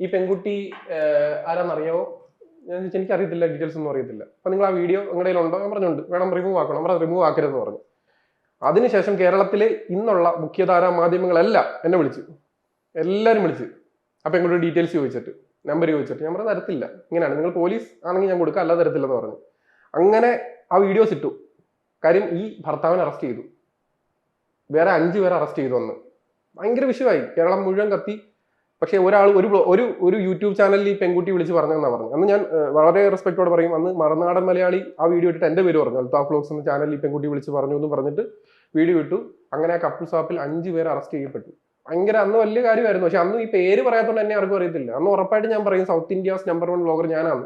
ഈ പെൺകുട്ടി ആരാന്നറിയാവോ? ഞാൻ ചോദിച്ചു എനിക്ക് അറിയത്തില്ല, ഡീറ്റെയിൽസ് ഒന്നും അറിയത്തില്ല. അപ്പൊ നിങ്ങൾ ആ വീഡിയോ നിങ്ങളുടെ ഉണ്ടോ? ഞാൻ പറഞ്ഞുണ്ട്, വേണം റിമൂവ് ആക്കണം. അവർ റിമൂവ് ആക്കരുതെന്ന് പറഞ്ഞു. അതിനുശേഷം കേരളത്തിലെ ഇന്നുള്ള മുഖ്യധാരാ മാധ്യമങ്ങളെല്ലാം എന്നെ വിളിച്ചു, എല്ലാവരും വിളിച്ച് ആ പെൺകുട്ടിയുടെ ഡീറ്റെയിൽസ് ചോദിച്ചിട്ട് നമ്പർ ചോദിച്ചിട്ട് ഞാൻ പറഞ്ഞു തരത്തില്ല, ഇങ്ങനെയാണ്, നിങ്ങൾ പോലീസ് ആണെങ്കിൽ ഞാൻ കൊടുക്കാം, അല്ലാതെ തരത്തില്ലെന്ന് പറഞ്ഞു. അങ്ങനെ ആ വീഡിയോസ് ഇട്ടു. കാര്യം ഈ ഭർത്താവിനെ അറസ്റ്റ് ചെയ്തു, വേറെ 5 പേരെ അറസ്റ്റ് ചെയ്തു. അന്ന് ഭയങ്കര വിഷയമായി, കേരളം മുഴുവൻ കത്തി. പക്ഷെ ഒരു യൂട്യൂബ് ചാനലിൽ ഈ പെൺകുട്ടി വിളിച്ച് പറഞ്ഞതെന്നാണ് പറഞ്ഞു. അന്ന് ഞാൻ വളരെ റെസ്പെക്ടോടെ പറയും, അന്ന് മറുനാടൻ മലയാളി ആ വീഡിയോ ഇട്ടിട്ട് എൻ്റെ പേര് പറഞ്ഞു, അൽത്താഫ് വ്ലോഗ്സ് എന്ന ചാനലിൽ ഈ പെൺകുട്ടി വിളിച്ച് പറഞ്ഞു എന്ന് പറഞ്ഞിട്ട് വീഡിയോ ഇട്ടു. അങ്ങനെ ആ കപ്പിൾ സ്വാപ്പിൽ 5 പേര് അറസ്റ്റ് ചെയ്യപ്പെട്ടു. ഭയങ്കര അന്ന് വലിയ കാര്യമായിരുന്നു. പക്ഷെ അന്ന് ഈ പേര് പറയാത്തതുകൊണ്ട് എന്നെ ആർക്കും അറിയത്തില്ല. അന്ന് ഉറപ്പായിട്ട് ഞാൻ പറയും സൗത്ത് ഇന്ത്യാസ് നമ്പർ 1 വ്ലോഗർ ഞാനാണ്.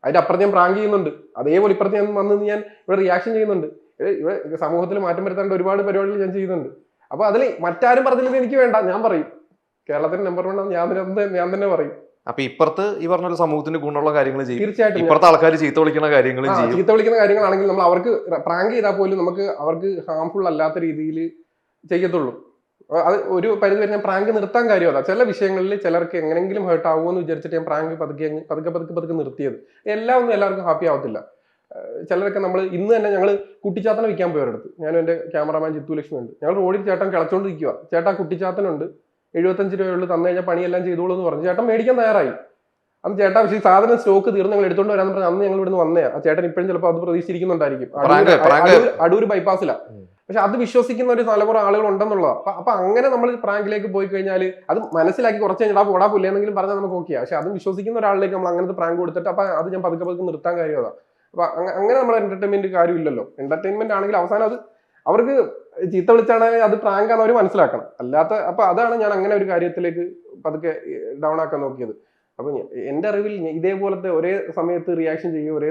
അതിന്റെ അപ്പുറത്ത് ഞാൻ പ്രാങ്ക് ചെയ്യുന്നുണ്ട്, അതേപോലെ ഇപ്പുറത്ത് ഞാൻ വന്ന് ഞാൻ ഇവിടെ റിയാക്ഷൻ ചെയ്യുന്നുണ്ട്. ഇവിടെ സമൂഹത്തിൽ മാറ്റം വരുത്താണ്ട് ഒരുപാട് പരിപാടികൾ ഞാൻ ചെയ്യുന്നുണ്ട്. അപ്പൊ അതിൽ മറ്റാരും പറഞ്ഞില്ലെങ്കിൽ എനിക്ക് വേണ്ട, ഞാൻ പറയും കേരളത്തിന്റെ നമ്പർ 1 ഞാൻ തന്നെ പറയും. അപ്പൊ ഇപ്പുറത്ത് ഈ പറഞ്ഞ സമൂഹത്തിന് ഗുണമുള്ള കാര്യങ്ങൾ ചെയ്യും. തീർച്ചയായിട്ടും ഇപ്പുറത്തെ ആൾക്കാർ ചീത്ത വിളിക്കുന്ന കാര്യങ്ങളും ചെയ്യും. ചീത്ത വിളിക്കുന്ന കാര്യങ്ങളാണെങ്കിൽ നമ്മൾ അവർക്ക് പ്രാങ്ക് ചെയ്താൽ പോലും നമുക്ക് അവർക്ക് ഹാംഫുൾ അല്ലാത്ത രീതിയിൽ ചെയ്യത്തുള്ളൂ. അത് ഒരു പരിധി വരെ ഞാൻ പ്രാങ്ക് നിർത്താൻ കാര്യമല്ല. ചില വിഷയങ്ങളിൽ ചിലർക്ക് എങ്ങനെങ്കിലും ഹേർട്ട് ആവുമെന്ന് വിചാരിച്ചിട്ട് ഞാൻ പ്രാങ്ക് പതുക്കെ നിർത്തിയത്. എല്ലാം ഒന്നും എല്ലാവർക്കും ഹാപ്പി ആവത്തില്ല. ചിലരൊക്കെ നമ്മൾ ഇന്ന് തന്നെ ഞങ്ങൾ കുട്ടിച്ചാത്തനെ വിൽക്കാൻ പോയവരടുത്ത്, ഞാനും എൻ്റെ ക്യാമറാമാൻ ജിത്തു ലക്ഷ്മി ഉണ്ട്. ഞങ്ങൾ റോഡിൽ ചേട്ടൻ കിളച്ചോണ്ടിരിക്കുക, ചേട്ടാ കുട്ടിച്ചാത്തനുണ്ട് 75 രൂപയുള്ളൂ, തന്നു കഴിഞ്ഞാൽ പണിയെല്ലാം ചെയ്തോളൂ എന്ന് പറഞ്ഞു. ചേട്ടൻ മേടിക്കാൻ തയ്യാറായി. അന്ന് ചേട്ടാ പക്ഷേ സാധനം സ്റ്റോക്ക് തീർന്ന് ഞങ്ങൾ എടുത്തോണ്ട് വരാന്ന് പറഞ്ഞാൽ അന്ന് ഞങ്ങൾ ഇവിടുന്ന് വന്നേ. ആ ചേട്ടൻ ഇപ്പോഴും ചിലപ്പോൾ അത് പ്രതീക്ഷിച്ചിരിക്കുന്നുണ്ടായിരിക്കും, അടൂർ ബൈപ്പാസിലാണ്. പക്ഷെ അത് വിശ്വസിക്കുന്ന ഒരു തലമുറ ആളുകൾ ഉണ്ടെന്നുള്ളതാണ്. അപ്പൊ അങ്ങനെ നമ്മൾ പ്രാങ്കിലേക്ക് പോയി കഴിഞ്ഞാൽ അത് മനസ്സിലാക്കി കുറച്ച് കഴിഞ്ഞാൽ പോടാ പുല്ലെന്നെങ്കിലും പറഞ്ഞാൽ നമുക്ക് ഓക്കെയാണ്. പക്ഷെ അതും വിശ്വസിക്കുന്ന ഒരാളിലേക്ക് നമ്മൾ അങ്ങനത്തെ പ്രാങ്ക് കൊടുത്തിട്ട് അപ്പൊ അത് ഞാൻ പതുക്കെ നിർത്താൻ കാര്യമാണ്. അപ്പൊ അങ്ങനെ നമ്മൾ എന്റർടൈൻമെന്റ് കാര്യമില്ലല്ലോ. എന്റർടൈൻമെന്റ് ആണെങ്കിൽ അവസാനം അത് അവർക്ക് ചീത്ത വിളിച്ചാണെങ്കിൽ അത് പ്രാങ്കാന്ന് അവർ മനസ്സിലാക്കണം. അല്ലാത്ത അപ്പൊ അതാണ് ഞാൻ അങ്ങനെ ഒരു കാര്യത്തിലേക്ക് പതുക്കെ ഡൗൺ ആക്കാൻ നോക്കിയത്. അപ്പൊ എന്റെ അറിവിൽ ഇതേപോലത്തെ ഒരേ സമയത്ത് റിയാക്ഷൻ ചെയ്യും, ഒരേ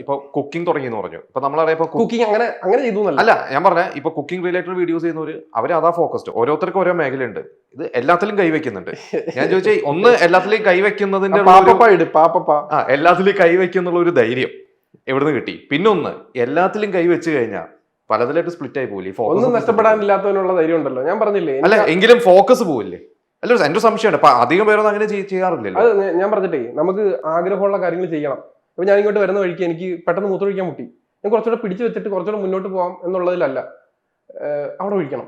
ഇപ്പൊ കുക്കിംഗ് തുടങ്ങിയെന്ന് പറഞ്ഞു. ഇപ്പൊ നമ്മളറിയാം കുക്കിംഗ് അങ്ങനെ ചെയ്തു അല്ല ഞാൻ പറഞ്ഞ ഇപ്പൊ കുക്കിംഗ് റിലേറ്റഡ് വീഡിയോസ് ചെയ്യുന്നവര് അവര് അതാ ഫോക്കസ്ഡ്. ഓരോരുത്തർക്കും ഓരോ മേഖലയുണ്ട്. ഇത് എല്ലാത്തിലും കൈവയ്ക്കുന്നുണ്ട്. ഞാൻ ചോദിച്ചാൽ ഒന്ന് എല്ലാത്തിലും കൈവയ്ക്കുന്നതിന്റെ എല്ലാത്തിലും കൈവയ്ക്കുന്നുള്ള ഒരു ധൈര്യം എവിടുന്ന് കിട്ടി? പിന്നൊന്ന് എല്ലാത്തിലും കൈവച്ച് കഴിഞ്ഞാൽ പലതിലായിട്ട് സ്പ്ലിറ്റ് ആയി പോകില്ലേ? ഒന്നും നഷ്ടപ്പെടാനില്ലാത്തതിനുള്ള ധൈര്യം ഉണ്ടല്ലോ. ഞാൻ പറഞ്ഞില്ലേ, അല്ല എങ്കിലും ഫോക്കസ് പോവില്ലേ? അല്ല എന്റെ സംശയമാണ്. അപ്പൊ അധികം പേരൊന്നും അങ്ങനെ ചെയ്യാറില്ലല്ലോ. അത് ഞാൻ പറഞ്ഞിട്ടേ നമുക്ക് ആഗ്രഹമുള്ള കാര്യങ്ങൾ ചെയ്യണം. അപ്പൊ ഞാൻ ഇങ്ങോട്ട് വരുന്ന വഴിക്ക് എനിക്ക് പെട്ടെന്ന് മൂത്രമൊഴിക്കാൻ മുട്ടി. ഞാൻ കുറച്ചുകൂടെ പിടിച്ചു വെച്ചിട്ട് കുറച്ചുകൂടെ മുന്നോട്ട് പോകാം എന്നുള്ളതിലല്ല, അവിടെ ഒഴിക്കണം.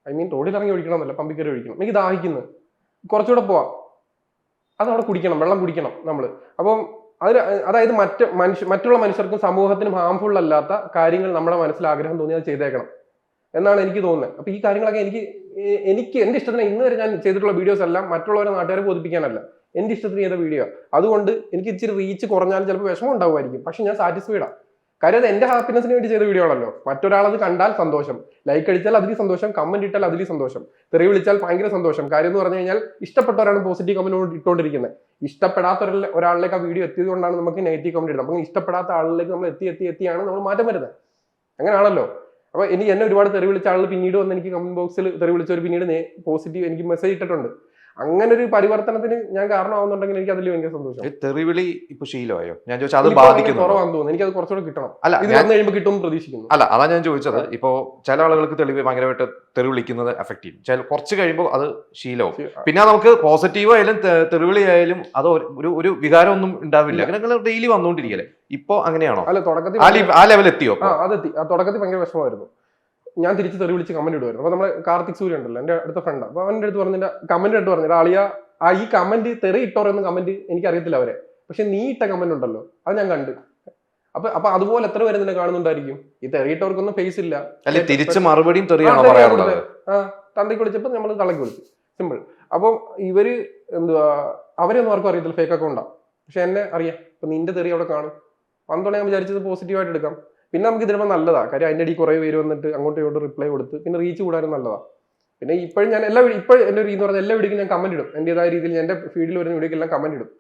ഐ മീൻ റോഡിൽ ഇറങ്ങി ഒഴിക്കണം എന്നല്ല, പമ്പിൽ കയറി ഒഴിക്കണം. എനിക്ക് ദാഹിക്കുന്നു, കുറച്ചുകൂടെ പോവാം, അതവിടെ കുടിക്കണം, വെള്ളം കുടിക്കണം നമ്മൾ. അപ്പം അതായത് മറ്റുള്ള മനുഷ്യർക്കും സമൂഹത്തിനും ഹാംഫുൾ അല്ലാത്ത കാര്യങ്ങൾ നമ്മുടെ മനസ്സിൽ ആഗ്രഹം തോന്നി അത് ചെയ്തേക്കണം എന്നാണ് എനിക്ക് തോന്നുന്നത്. അപ്പൊ ഈ കാര്യങ്ങളൊക്കെ എനിക്ക് എന്റെ ഇഷ്ടത്തിന് ഇന്ന് വരെ ഞാൻ ചെയ്തിട്ടുള്ള വീഡിയോസ് എല്ലാം മറ്റുള്ളവരെ നാട്ടുകാരെ ബോധിപ്പിക്കാനല്ല, എന്റെ ഇഷ്ടത്തിന് ചെയ്ത വീഡിയോ. അതുകൊണ്ട് എനിക്ക് ഇച്ചിരി റീച്ച് കുറഞ്ഞാലും ചിലപ്പോൾ വിഷമം ഉണ്ടാവുമായിരിക്കും, പക്ഷെ ഞാൻ സാറ്റിസ്ഫൈഡാണ്. കാര്യം അത് എന്റെ ഹാപ്പിനെസിന് വേണ്ടി ചെയ്ത വീഡിയോ ആണല്ലോ. മറ്റൊരാളത് കണ്ടാൽ സന്തോഷം, ലൈക്ക് അടിച്ചാൽ അതിൽ സന്തോഷം, കമന്റ് ഇട്ടാൽ അതിൽ സന്തോഷം, തെറി വിളിച്ചാൽ ഭയങ്കര സന്തോഷം. കാര്യം എന്ന് പറഞ്ഞു കഴിഞ്ഞാൽ ഇഷ്ടപ്പെട്ടവരാണ് പോസിറ്റീവ് കമന്റ് ഇട്ടുകൊണ്ടിരിക്കുന്നത്. ഇഷ്ടപ്പെടാത്ത ഒരാളിലേക്ക് ആ വീഡിയോ എത്തിയത് കൊണ്ടാണ് നമുക്ക് നെഗറ്റീവ് കമന്റ് ഇടുന്നത്. നമുക്ക് ഇഷ്ടപ്പെടാത്ത ആളിലേക്ക് നമ്മൾ എത്തിയാണ് നമ്മൾ മാറ്റം വരുന്നത്. അങ്ങനെയാണല്ലോ. അപ്പൊ എന്നെ ഒരുപാട് തെറി വിളിച്ച ആളുകൾ പിന്നീട് വന്ന് എനിക്ക് കമന്റ് ബോക്സിൽ തെറി വിളിച്ചവർ പിന്നീട് പോസിറ്റീവ് എനിക്ക് മെസ്സേജ് ഇട്ടിട്ടുണ്ട്. അങ്ങനെ ഒരു പരിവർത്തനത്തിന് ഞാൻ കാരണമാവുന്നുണ്ടെങ്കിൽ എനിക്ക് അതിൽ ഭയങ്കര സന്തോഷം. തെറിവിളി ഇപ്പൊ ശീലമായോ? ഞാൻ ചോദിച്ചാൽ അത് ബാധിക്കുന്നു കുറവാന്ന് തോന്നുന്നു. എനിക്ക് അത് കുറച്ചുകൂടെ കിട്ടണം. അല്ല, ഇത് വന്നു കഴിയുമ്പോൾ കിട്ടും പ്രതീക്ഷിക്കുന്നു. അല്ല, അതാ ഞാൻ ചോദിച്ചത്. ഇപ്പോ ചില ആളുകൾക്ക് ഭയങ്കരമായിട്ട് തെറി വിളിക്കുന്നത് എഫക്ട് ചെയ്യും. കുറച്ച് കഴിയുമ്പോൾ അത് ശീലവും. പിന്നെ നമുക്ക് പോസിറ്റീവ് ആയാലും തെറിവിളി ആയാലും അത് ഒരു വികാരം ഒന്നും ഉണ്ടാവില്ല. അങ്ങനെ ഡെയിലി വന്നുകൊണ്ടിരിക്കല്ലേ. ഇപ്പൊ അങ്ങനെയാണോ? അല്ല, തുടക്കത്തിൽ ആ ലെവൽ എത്തിയോ? അതെത്തി. ആ തുടക്കത്തിൽ ഭയങ്കര വിഷമമായിരുന്നു. ഞാൻ തിരിച്ച് തെറി വിളിച്ച് കമന്റ് ഇടുമായിരുന്നു. അപ്പൊ നമ്മളെ കാർത്തിക് സൂര്യ ഉണ്ടല്ലോ, എന്റെ അടുത്ത ഫ്രണ്ട്. അപ്പൊ അവന്റെ അടുത്ത് പറഞ്ഞ കമന്റ് ഇട്ട് പറഞ്ഞില്ല, അളിയ ഈ കമന്റ് തെറി ഇട്ടോരെന്ന് കമന്റ് എനിക്ക് അറിയത്തില്ല അവരെ, പക്ഷെ നീ ഇട്ട കമന്റ് ഉണ്ടല്ലോ അത് ഞാൻ കണ്ട്. അപ്പൊ അതുപോലെ എത്ര പേര് നിന്നെ കാണുന്നുണ്ടായിരിക്കും? ഈ തെറിയിട്ടവർക്കൊന്നും ഫേസ് ഇല്ല. അല്ലെ, തിരിച്ച് മറുപടിയും തെറിയാണോ പറയാറുള്ളത്? തന്തയ്ക്ക് വിളിച്ചപ്പോ നമ്മൾ തള്ളക്ക് വിളിച്ചു, സിമ്പിൾ. അപ്പം ഇവര് എന്തുവാ, അവരെയൊന്നും ആർക്കും അറിയത്തില്ല ഫേക്ക് അക്കൗണ്ടാ, പക്ഷെ എന്നെ അറിയാം. അപ്പൊ നിന്റെ തെറി അവിടെ കാണും. വന്നോടെ ഞാൻ വിചാരിച്ചത് പോസിറ്റീവായിട്ട് എടുക്കാം. പിന്നെ നമുക്ക് ഇതിനുമ്പോൾ നല്ലതാ കാര്യം. അതിൻ്റെ അടിയിൽ കുറേ പേര് വന്നിട്ട് അങ്ങോട്ടും ഇങ്ങോട്ടും റിപ്ലൈ കൊടുത്ത് പിന്നെ റീച്ച് കൂടാനും നല്ലതാ. പിന്നെ ഇപ്പോഴും ഞാൻ ഇപ്പോഴും എൻ്റെ ഒരു എന്ന് പറഞ്ഞാൽ എല്ലാ വീഡിയോക്കും ഞാൻ കമന്റ് ഇടും. എൻ്റെതായ രീതിയിൽ എൻ്റെ ഫീൽഡിൽ വരുന്ന വീഡിയോക്കെല്ലാം കമന്റ് ഇടും.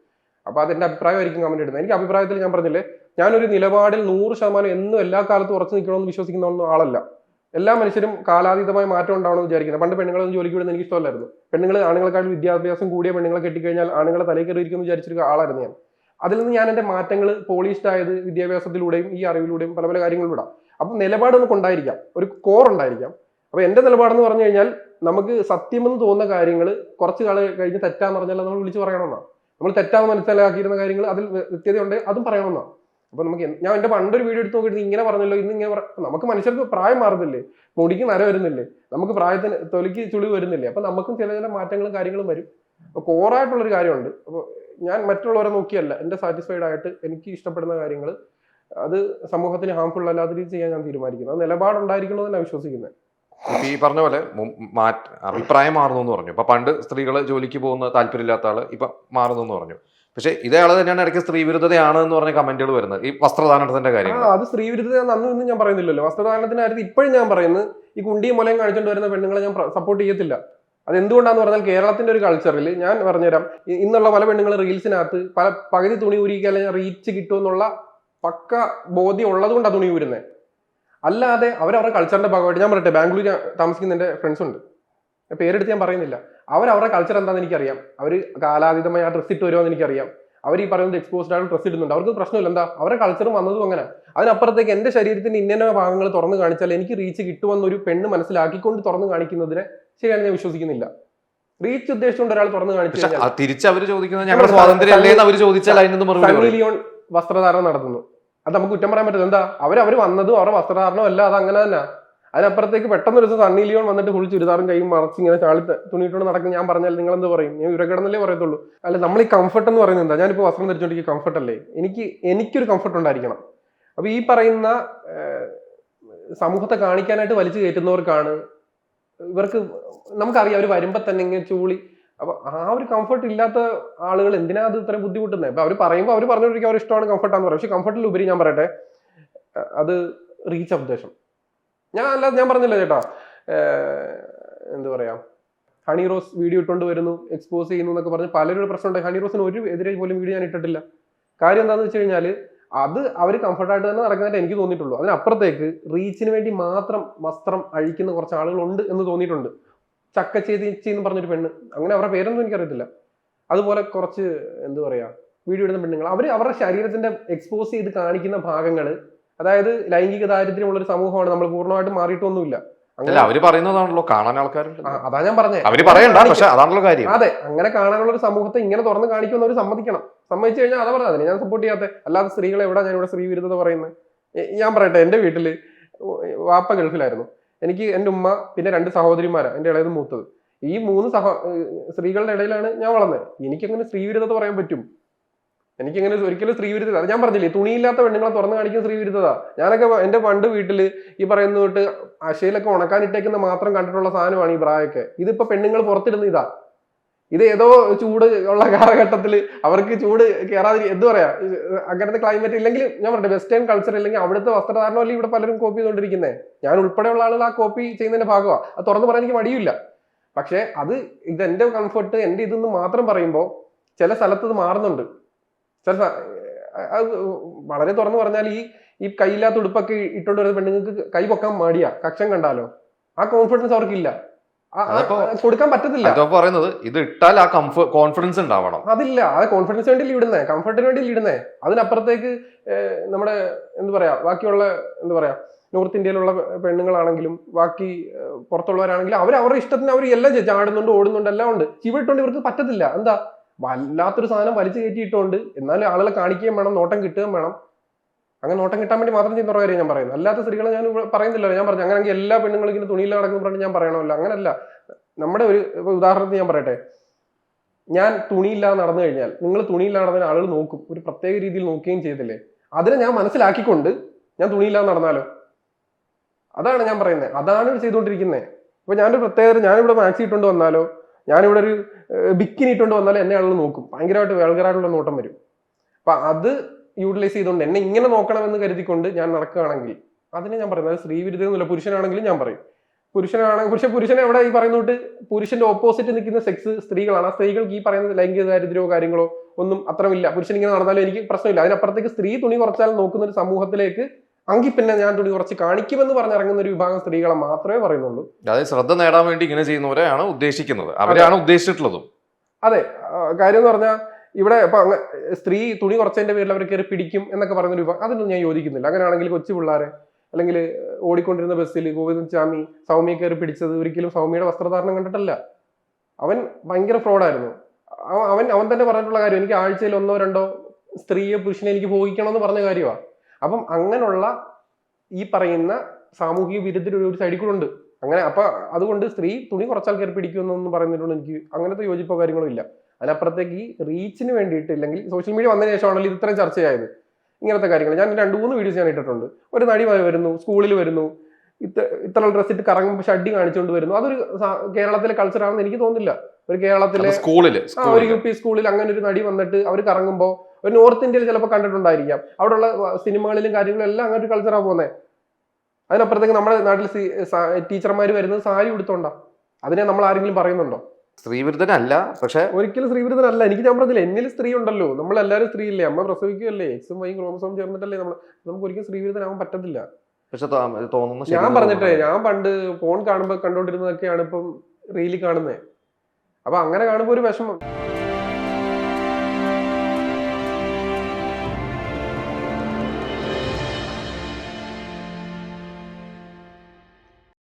അപ്പോൾ അതെൻ്റെ അഭിപ്രായമായിരിക്കും കമന്റ് ഇടുന്നത്. എനിക്ക് അഭിപ്രായത്തിൽ ഞാൻ പറഞ്ഞില്ലേ, ഞാനൊരു നിലപാടിൽ 100% എന്നും എല്ലാ കാലത്തും ഉറച്ചു നിൽക്കണമെന്ന് വിശ്വസിക്കുന്ന ആളല്ല. എല്ലാ മനുഷ്യരും കാലാതീതമായ മാറ്റം ഉണ്ടാവണമെന്ന് വിചാരിക്കുന്നത്. പണ്ട് പെണ്ണുങ്ങളൊന്നും ജോലിക്ക് വിടുന്നത് എനിക്ക് ഇഷ്ടമല്ലായിരുന്നു. പെണ്ണുങ്ങൾ ആണുങ്ങളെക്കാളും വിദ്യാഭ്യാസം കൂടിയ പെണ്ണുങ്ങളെ കെട്ടിക്കഴിഞ്ഞാൽ ആണുങ്ങളെ തലയിൽ കയറിയിരിക്കുമെന്ന് വിചാരിച്ചൊരു ആളായിരുന്നു ഞാൻ. അതിൽ നിന്ന് ഞാൻ എൻ്റെ മാറ്റങ്ങൾ പോളിഷ്ഡ് ആയത് വിദ്യാഭ്യാസത്തിലൂടെയും ഈ അറിവിലൂടെയും പല പല കാര്യങ്ങളിലൂടെ. അപ്പം നിലപാട് നമുക്ക് ഉണ്ടായിരിക്കാം, ഒരു കോർ ഉണ്ടായിരിക്കാം. അപ്പൊ എന്റെ നിലപാടെന്ന് പറഞ്ഞു കഴിഞ്ഞാൽ, നമുക്ക് സത്യമെന്ന് തോന്നുന്ന കാര്യങ്ങൾ കുറച്ച് കാലം കഴിഞ്ഞ് തെറ്റാന്ന് പറഞ്ഞാൽ നമ്മൾ വിളിച്ച് പറയണമെന്നാണ്. നമ്മൾ തെറ്റാന്ന് മനസ്സിലാക്കിയിരുന്ന കാര്യങ്ങൾ അതിൽ വ്യക്തതയുണ്ടെങ്കിൽ അതും പറയണമെന്നാണ്. അപ്പൊ നമുക്ക് ഞാൻ എന്റെ പണ്ടൊരു വീഡിയോ എടുത്ത് നോക്കിയിട്ട് ഇങ്ങനെ പറഞ്ഞല്ലോ, ഇന്ന് ഇങ്ങനെ നമുക്ക് മനുഷ്യർക്ക് പ്രായം മാറുന്നില്ലേ, മുടിക്ക് നര വരുന്നില്ലേ, നമുക്ക് പ്രായത്തിന് തൊലിക്ക് ചുളിവ് വരുന്നില്ലേ. അപ്പൊ നമുക്കും ചില ചില മാറ്റങ്ങളും കാര്യങ്ങളും വരും. അപ്പൊ കോറായിട്ടുള്ളൊരു കാര്യമുണ്ട്. അപ്പോൾ ഞാൻ മറ്റുള്ളവരെ നോക്കിയല്ല, എന്റെ സാറ്റിസ്ഫൈഡ് ആയിട്ട് എനിക്ക് ഇഷ്ടപ്പെടുന്ന കാര്യങ്ങൾ അത് സമൂഹത്തിന് ഹാംഫുൾ അല്ലാത്ത രീതി ചെയ്യാൻ ഞാൻ തീരുമാനിക്കുന്നത്. അത് നിലപാടുണ്ടായിരിക്കണമെന്ന് ഞാൻ വിശ്വസിക്കുന്നത്. ഈ പറഞ്ഞ പോലെ അഭിപ്രായം മാറുന്നു എന്ന് പറഞ്ഞു. ഇപ്പൊ പണ്ട് സ്ത്രീകൾ ജോലിക്ക് പോകുന്ന താല്പര്യമില്ലാത്ത ആള് ഇപ്പൊ മാറുന്നു എന്ന് പറഞ്ഞു. പക്ഷെ ഇതേ ആള് തന്നെയാണ് ഇടയ്ക്ക് സ്ത്രീ വിരുദ്ധതയാണ് എന്ന് പറഞ്ഞ കമന്റുകൾ വരുന്നത് ഈ വസ്ത്രദാനത്തിന്റെ കാര്യം. അത് സ്ത്രീ വിരുദ്ധത അന്നും ഇന്നും ഞാൻ പറയുന്നില്ലല്ലോ. വസ്ത്രദാനത്തിന്റെ കാര്യത്തിൽ ഇപ്പോഴും ഞാൻ പറയുന്നത്, ഈ കുണ്ടിയും മുലയും കാണിച്ചുകൊണ്ട് വരുന്ന പെണ്ണുങ്ങളെ ഞാൻ സപ്പോർട്ട് ചെയ്യത്തില്ല. അതെന്തുകൊണ്ടാന്ന് പറഞ്ഞാൽ, കേരളത്തിന്റെ ഒരു കൾച്ചറിൽ ഞാൻ പറഞ്ഞുതരാം, ഇന്നുള്ള പല പെണ്ണുങ്ങൾ റീൽസിനകത്ത് പകുതി തുണി ഊരിക്കാൻ റീച്ച് കിട്ടുമെന്നുള്ള പക്ക ബോധ്യം ഉള്ളത് കൊണ്ട് ആ തുണി ഊരുന്നത്. അല്ലാതെ അവരവരുടെ കൾച്ചറിന്റെ ഭാഗമായിട്ട്, ഞാൻ പറയട്ടെ, ബാംഗ്ലൂർ താമസിക്കുന്ന എൻ്റെ ഫ്രണ്ട്സ് ഉണ്ട്, പേരെടുത്ത് ഞാൻ പറയുന്നില്ല. അവരവരുടെ കൾച്ചർ എന്താണെന്ന് എനിക്കറിയാം. അവർ കാലാതീതമായി ആ ഡ്രസ് ഇട്ട് വരുമെന്ന് എനിക്കറിയാം. അവർ ഈ പറയുന്നത് എക്സ്പോസ്ഡ് ആയിട്ട് ഡ്രസ് ഇടുന്നുണ്ട്, അവർക്ക് പ്രശ്നമില്ല. എന്താ, അവരുടെ കൾച്ചറും വന്നതും അങ്ങനെ. അതിനപ്പുറത്തേക്ക് എൻ്റെ ശരീരത്തിന്റെ ഇന്ന ഭാഗങ്ങൾ തുറന്നു കാണിച്ചാൽ എനിക്ക് റീച്ച് കിട്ടുമെന്നൊരു പെണ്ണ് മനസ്സിലാക്കിക്കൊണ്ട് തുറന്നു കാണിക്കുന്നതിനെ ശരിയാണ് ഞാൻ വിശ്വസിക്കുന്നില്ല. റീച്ച് ഉദ്ദേശിച്ചുകൊണ്ട് ഒരാൾ തുറന്നു കാണിച്ചു തിരിച്ച് അവർ ചോദിക്കുന്നത് ഞങ്ങളുടെ സ്വാതന്ത്ര്യം അല്ലേന്ന് അവർ ചോദിച്ചാൽ സണ്ണി ലിയോൺ വസ്ത്രധാരണം നടത്തുന്നു, അത് നമുക്ക് കുറ്റം പറയാൻ പറ്റില്ല. എന്താ, അവർ വന്നതും അവരുടെ വസ്ത്രധാരണം അല്ല, അത് അങ്ങനെ തന്നെ. അതിനപ്പുറത്തേക്ക് പെട്ടെന്ന് ഒരു ദിവസം സണ്ണി ലിയോൺ വന്നിട്ട് ഫുൾ ചുരിദാറും കൈയും മറച്ച് ഇങ്ങനെ ചാളി തുണിയിട്ടോണ്ട് നടക്കും. ഞാൻ പറഞ്ഞാൽ നിങ്ങൾ എന്ത് പറയും? ഞാൻ ഉരകിടന്നല്ലേ പറയത്തുള്ളൂ. അല്ല, നമ്മൾ ഈ കംഫർട്ട് എന്ന് പറയുന്നത് എന്താ? ഞാനിപ്പോൾ വസ്ത്രം ധരിച്ചോണ്ടിരിക്കും, കംഫർട്ട് അല്ലേ? എനിക്കൊരു കംഫർട്ട് ഉണ്ടായിരിക്കണം. അപ്പൊ ഈ പറയുന്ന സമൂഹത്തെ കാണിക്കാനായിട്ട് വലിച്ചു കയറ്റുന്നവർക്കാണ് ഇവർക്ക്, നമുക്കറിയാം അവർ വരുമ്പോ തന്നെ ഇങ്ങനെ ചൂളി. അപ്പൊ ആ ഒരു കംഫർട്ട് ഇല്ലാത്ത ആളുകൾ എന്തിനാ അത് ഇത്രയും ബുദ്ധിമുട്ടുന്നത്? അപ്പൊ അവർ പറയുമ്പോൾ അവർ പറഞ്ഞോണ്ടിരിക്കും അവർ ഇഷ്ടമാണ് കംഫർട്ടാന്ന് പറയും. പക്ഷെ കംഫർട്ടിൽ ഉപരി ഞാൻ പറയട്ടെ, അത് റീച്ച് ഉദ്ദേശം. ഞാൻ പറഞ്ഞില്ല ചേട്ടാ, എന്താ പറയാ, ഹണി റോസ് വീഡിയോ ഇട്ടുകൊണ്ട് വരുന്നു, എക്സ്പോസ് ചെയ്യുന്നു എന്നൊക്കെ പറഞ്ഞ് പലരുടെ പ്രശ്നമുണ്ട്. ഹണി റോസിന് ഒരു എതിരെ പോലും വീഡിയോ ഞാൻ ഇട്ടിട്ടില്ല. കാര്യം എന്താണെന്ന് വെച്ച് കഴിഞ്ഞാൽ, അത് അവർ കംഫർട്ടായിട്ട് തന്നെ നടക്കുന്നതായിട്ട് എനിക്ക് തോന്നിയിട്ടുള്ളൂ. അതിനപ്പുറത്തേക്ക് റീച്ചിന് വേണ്ടി മാത്രം വസ്ത്രം അഴിക്കുന്ന കുറച്ച് ആളുകളുണ്ട് എന്ന് തോന്നിയിട്ടുണ്ട്. ചക്കച്ചേച്ചി എന്ന് പറഞ്ഞൊരു പെണ്ണ്, അങ്ങനെ അവരുടെ പേരൊന്നും എനിക്കറിയത്തില്ല. അതുപോലെ കുറച്ച് എന്താ പറയാ വീഡിയോ ഇടുന്ന പെണ്ണുങ്ങൾ, അവരുടെ ശരീരത്തിന്റെ എക്സ്പോസ് ചെയ്ത് കാണിക്കുന്ന ഭാഗങ്ങൾ, അതായത് ലൈംഗിക ദാരിദ്ര്യമുള്ള ഒരു സമൂഹമാണ് നമ്മൾ. പൂർണ്ണമായിട്ട് മാറിയിട്ടൊന്നുമില്ല. അവര് പറയുന്നതാണല്ലോ, കാണാൻ ആൾക്കാരുണ്ട്. അതാ ഞാൻ പറഞ്ഞത്, അവര് പറയണ്ട, പക്ഷെ അതാണല്ലോ കാര്യം. അതെ, അങ്ങനെ കാണാനുള്ള ഒരു സമൂഹത്തെ ഇങ്ങനെ തുറന്ന് കാണിക്കുമെന്ന് അവർ സമ്മതിക്കണം. സമ്മതിച്ചു കഴിഞ്ഞാൽ അതാ പറഞ്ഞത്, ഞാൻ സപ്പോർട്ട് ചെയ്യാത്ത. അല്ലാതെ സ്ത്രീകളെ എവിടെ ഞാൻ ഇവിടെ സ്ത്രീ വിരുദ്ധത പറയുന്നത്? ഞാൻ പറയട്ടെ, എന്റെ വീട്ടില് വാപ്പ ഗൾഫിലായിരുന്നു. എനിക്ക് എൻ്റെ ഉമ്മ പിന്നെ 2 സഹോദരിമാരാണ്, എൻ്റെ ഇളയത് മൂത്തത്. ഈ 3 സ്ത്രീകളുടെ ഇടയിലാണ് ഞാൻ വളർന്നത്. എനിക്കെങ്ങനെ സ്ത്രീ വിരുദ്ധത പറയാൻ പറ്റും? എനിക്കെങ്ങനെ ഒരിക്കലും സ്ത്രീ വിരുദ്ധത? അത് ഞാൻ പറഞ്ഞില്ലേ, തുണിയില്ലാത്ത പെണ്ണുങ്ങളെ തുറന്നു കാണിക്കുന്ന സ്ത്രീ വിരുദ്ധത. ഞാനൊക്കെ എൻ്റെ പണ്ട് വീട്ടില് ഈ പറയുന്ന തൊട്ട് അശയിലൊക്കെ ഉണക്കാനിട്ടേക്കുന്ന മാത്രം കണ്ടിട്ടുള്ള സാധനമാണ് ഈ ബ്രായൊക്കെ. ഇതിപ്പോ പെണ്ണുങ്ങൾ പുറത്തിടുന്ന ഇതാ. ഇത് ഏതോ ചൂട് ഉള്ള കാലഘട്ടത്തിൽ അവർക്ക് ചൂട് കയറാതിരി, എന്താ പറയാ, അങ്ങനത്തെ ക്ലൈമറ്റ് ഇല്ലെങ്കിൽ, ഞാൻ പറയട്ടെ, വെസ്റ്റേൺ കൾച്ചർ ഇല്ലെങ്കിൽ അവിടുത്തെ വസ്ത്രധാരണം അല്ലേ ഇവിടെ പലരും കോപ്പി ചെയ്തുകൊണ്ടിരിക്കുന്നത്. ഞാൻ ഉൾപ്പെടെയുള്ള ആളുകൾ ആ കോപ്പി ചെയ്യുന്നതിന്റെ ഭാഗമാണ്. അത് തുറന്നു പറയാൻ എനിക്ക് മടിയില്ല. പക്ഷെ അത് ഇതെന്റെ കംഫർട്ട്, എന്റെ ഇതെന്ന് മാത്രം പറയുമ്പോൾ ചില സ്ഥലത്ത് ഇത് മാറുന്നുണ്ട്. അത് വളരെ തുറന്നു പറഞ്ഞാൽ, ഈ കൈയില്ലാത്ത ഉടുപ്പൊക്കെ ഇട്ടുകൊണ്ട് വരുന്ന പെണ്ണുങ്ങൾക്ക് കൈ പൊക്കാൻ മടിയാ. കക്ഷം കണ്ടാലോ ആ കോൺഫിഡൻസ് അവർക്കില്ല. കൊടുക്കാൻ പറ്റത്തില്ല. പറയുന്നത് ഇത് ഇട്ടാൽ ആ കോൺഫിഡൻസ് ഉണ്ടാവണം. അതില്ല, അത് കോൺഫിഡൻസ് വേണ്ടി ഇടുന്നേ, കംഫർട്ടിന് വേണ്ടി ഇടുന്നേ. അതിനപ്പുറത്തേക്ക് നമ്മുടെ എന്താ പറയാ ബാക്കിയുള്ള എന്താ പറയാ നോർത്ത് ഇന്ത്യയിലുള്ള പെണ്ണുങ്ങളാണെങ്കിലും ബാക്കി പുറത്തുള്ളവരാണെങ്കിലും അവരുടെ ഇഷ്ടത്തിന് അവർ എല്ലാം ചാടുന്നുണ്ട്, ഓടുന്നുണ്ട്, എല്ലാം ഉണ്ട്. ഇവിട്ടുകൊണ്ട് ഇവർക്ക് പറ്റത്തില്ല. എന്താ വല്ലാത്തൊരു സാധനം വലിച്ചു കയറ്റിയിട്ടുണ്ട്. എന്നാലും ആളുകളെ കാണിക്കുകയും വേണം, നോട്ടം കിട്ടുകയും വേണം. അങ്ങനെ നോട്ടം കിട്ടാൻ വേണ്ടി മാത്രം ചെയ്യുന്ന കാര്യം ഞാൻ പറയുന്നത്. അല്ലാത്ത സ്ത്രീകളെ ഞാൻ പറയുന്നില്ലല്ലോ. ഞാൻ പറഞ്ഞു അങ്ങനെയെങ്കിൽ എല്ലാ പെണ്ണുങ്ങളും ഇങ്ങനെ തുണിയിൽ നടക്കുന്നു പറഞ്ഞിട്ട് ഞാൻ പറയണമല്ലോ. അങ്ങനല്ല. നമ്മുടെ ഒരു ഉദാഹരണത്തിന് ഞാൻ പറയട്ടെ, ഞാൻ തുണിയില്ലാതെ നടന്നു കഴിഞ്ഞാൽ നിങ്ങൾ തുണിയില്ലാതെ നടന്നതിന് ആളുകൾ നോക്കും, ഒരു പ്രത്യേക രീതിയിൽ നോക്കുകയും ചെയ്തില്ലേ? അതിനെ ഞാൻ മനസ്സിലാക്കിക്കൊണ്ട് ഞാൻ തുണിയില്ലാതെ നടന്നാലോ? അതാണ് ഞാൻ പറയുന്നത്. അതാണ് ചെയ്തുകൊണ്ടിരിക്കുന്നത്. ഇപ്പൊ ഞാനൊരു പ്രത്യേകത, ഞാനിവിടെ മാക്സി ഇട്ടുകൊണ്ട് വന്നാലോ, ഞാനിവിടെ ഒരു ബിക്കിനി ഇട്ടുകൊണ്ട് വന്നാലോ എന്നെ ആളുകൾ നോക്കും. ഭയങ്കരമായിട്ട് വേൾഗറായിട്ടുള്ള നോട്ടം വരും. അപ്പൊ അത് യൂട്ടിലൈസ് ചെയ്തുകൊണ്ട് എന്നെ ഇങ്ങനെ നോക്കണമെന്ന് കരുതിക്കൊണ്ട് ഞാൻ നടക്കുകയാണെങ്കിൽ അതിനെ ഞാൻ പറയുന്നത് സ്ത്രീവിരുദ്ധമൊന്നുമില്ല. പുരുഷനാണെങ്കിലും ഞാൻ പറയും, പുരുഷനെ അവിടെ ഈ പറയുന്നോട്ട് പുരുഷന്റെ ഓപ്പോസിറ്റ് നിൽക്കുന്ന സെക്സ് സ്ത്രീകളാണ്. ആ സ്ത്രീകൾക്ക് ഈ പറയുന്ന ലൈംഗിക ദാരിദ്ര്യമോ കാര്യങ്ങളോ ഒന്നും അത്രമില്ല. പുരുഷൻ ഇങ്ങനെ നടന്നാലും എനിക്ക് പ്രശ്നമില്ല. അതിനപ്പുറത്തേക്ക് സ്ത്രീ തുണി കുറച്ചാൽ നോക്കുന്ന ഒരു സമൂഹത്തിലേക്ക് അങ്കിൽ പിന്നെ ഞാൻ തുണി കുറച്ച് കാണിക്കുമെന്ന് പറഞ്ഞിറങ്ങുന്ന ഒരു വിഭാഗം സ്ത്രീകളെ മാത്രമേ പറയുന്നുള്ളൂ. അതായത് ശ്രദ്ധ നേടാൻ വേണ്ടി ഇങ്ങനെ ചെയ്യുന്നവരെയാണ് ഉദ്ദേശിക്കുന്നത്, അവരെയാണ് ഉദ്ദേശിച്ചിട്ടുള്ളതും. അതെ, കാര്യം എന്ന് പറഞ്ഞാൽ ഇവിടെ ഇപ്പൊ സ്ത്രീ തുണി കുറച്ചതിന്റെ പേരിൽ അവർ കയറി പിടിക്കും എന്നൊക്കെ പറയുന്ന ഒരു വിഭാഗം, അതിനൊന്നും ഞാൻ യോജിക്കുന്നില്ല. അങ്ങനെയാണെങ്കിൽ കൊച്ചു പിള്ളേരെ അല്ലെങ്കിൽ ഓടിക്കൊണ്ടിരുന്ന ബസ്സിൽ ഗോവിന്ദസ്വാമി സൗമ്യ കയറി പിടിച്ചത് ഒരിക്കലും സൗമ്യയുടെ വസ്ത്രധാരണം കണ്ടിട്ടല്ല. അവൻ ഭയങ്കര ഫ്രോഡായിരുന്നു. അവൻ തന്നെ പറഞ്ഞിട്ടുള്ള കാര്യം, എനിക്ക് ആഴ്ചയിൽ 1-2 സ്ത്രീയെ പുരുഷനെ എനിക്ക് ഭോഗിക്കണം പറഞ്ഞ കാര്യമാണ്. അപ്പം അങ്ങനെയുള്ള ഈ പറയുന്ന സാമൂഹിക വിരുദ്ധ ഒരു സൈഡിൽ കൂടെ ഉണ്ട്. അങ്ങനെ അപ്പൊ അതുകൊണ്ട് സ്ത്രീ തുണി കുറച്ചാൽ കയറി പിടിക്കുമെന്നൊന്നും പറയുന്നതിനോട് എനിക്ക് അങ്ങനത്തെ യോജിപ്പോ കാര്യങ്ങളോ ഇല്ല. അതിനപ്പുറത്തേക്ക് ഈ റീച്ചിന് വേണ്ടിയിട്ട്, ഇല്ലെങ്കിൽ സോഷ്യൽ മീഡിയ വന്നതിന് ശേഷമാണല്ലോ ഇത് ഇത്രയും ചർച്ചയായത് ഇങ്ങനത്തെ കാര്യങ്ങൾ. ഞാൻ 2-3 വീഡിയോസ് ഞാൻ ഇട്ടിട്ടുണ്ട്. ഒരു നടി വരുന്നു, സ്കൂളിൽ വരുന്നു, ഇത്ര ഡ്രസ് ഇട്ട് കറങ്ങുമ്പോൾ ഷഡ്ഡി കാണിച്ചുകൊണ്ട് വരുന്നു. അതൊരു കേരളത്തിലെ കൾച്ചറാണെന്ന് എനിക്ക് തോന്നുന്നില്ല. ഒരു കേരളത്തിലെ ഒരു UP സ്കൂളിൽ അങ്ങനെ ഒരു നടി വന്നിട്ട് അവർ കറങ്ങുമ്പോൾ ഒരു നോർത്ത് ഇന്ത്യയിൽ ചിലപ്പോൾ കണ്ടിട്ടുണ്ടായിരിക്കാം. അവിടെയുള്ള സിനിമകളിലും കാര്യങ്ങളും എല്ലാം അങ്ങനെ ഒരു കൾച്ചറാണ് പോകുന്നത്. അതിനപ്പുറത്തേക്ക് നമ്മുടെ നാട്ടിൽ ടീച്ചർമാർ വരുന്നത് സാരി ഉടുത്തോണ്ടാ. അതിനെ നമ്മൾ ആരെങ്കിലും പറയുന്നുണ്ടോ? സ്ത്രീവിരുദ്ധനല്ല, പക്ഷെ ഒരിക്കലും സ്ത്രീവിരുദ്ധനല്ല. ഞാൻ പറഞ്ഞില്ല, എന്നിൽ സ്ത്രീ ഉണ്ടല്ലോ, നമ്മളെല്ലാവരും സ്ത്രീ ഇല്ലേ, അമ്മ പ്രസവിക്കുകയല്ലേ, X ഉം Y ക്രോമസോം ചേർന്നിട്ടല്ലേ നമുക്ക് ഒരിക്കലും സ്ത്രീവിരുദ്ധനാവാൻ പറ്റത്തില്ല. പക്ഷെ തോന്നുന്നു, ഞാൻ പറഞ്ഞിട്ടേ, ഞാൻ പണ്ട് ഫോൺ കാണുമ്പോൾ കണ്ടോണ്ടിരുന്നതൊക്കെയാണ് ഇപ്പം റീലിൽ കാണുന്നത്. അപ്പൊ അങ്ങനെ കാണുമ്പോൾ ഒരു വിഷമം.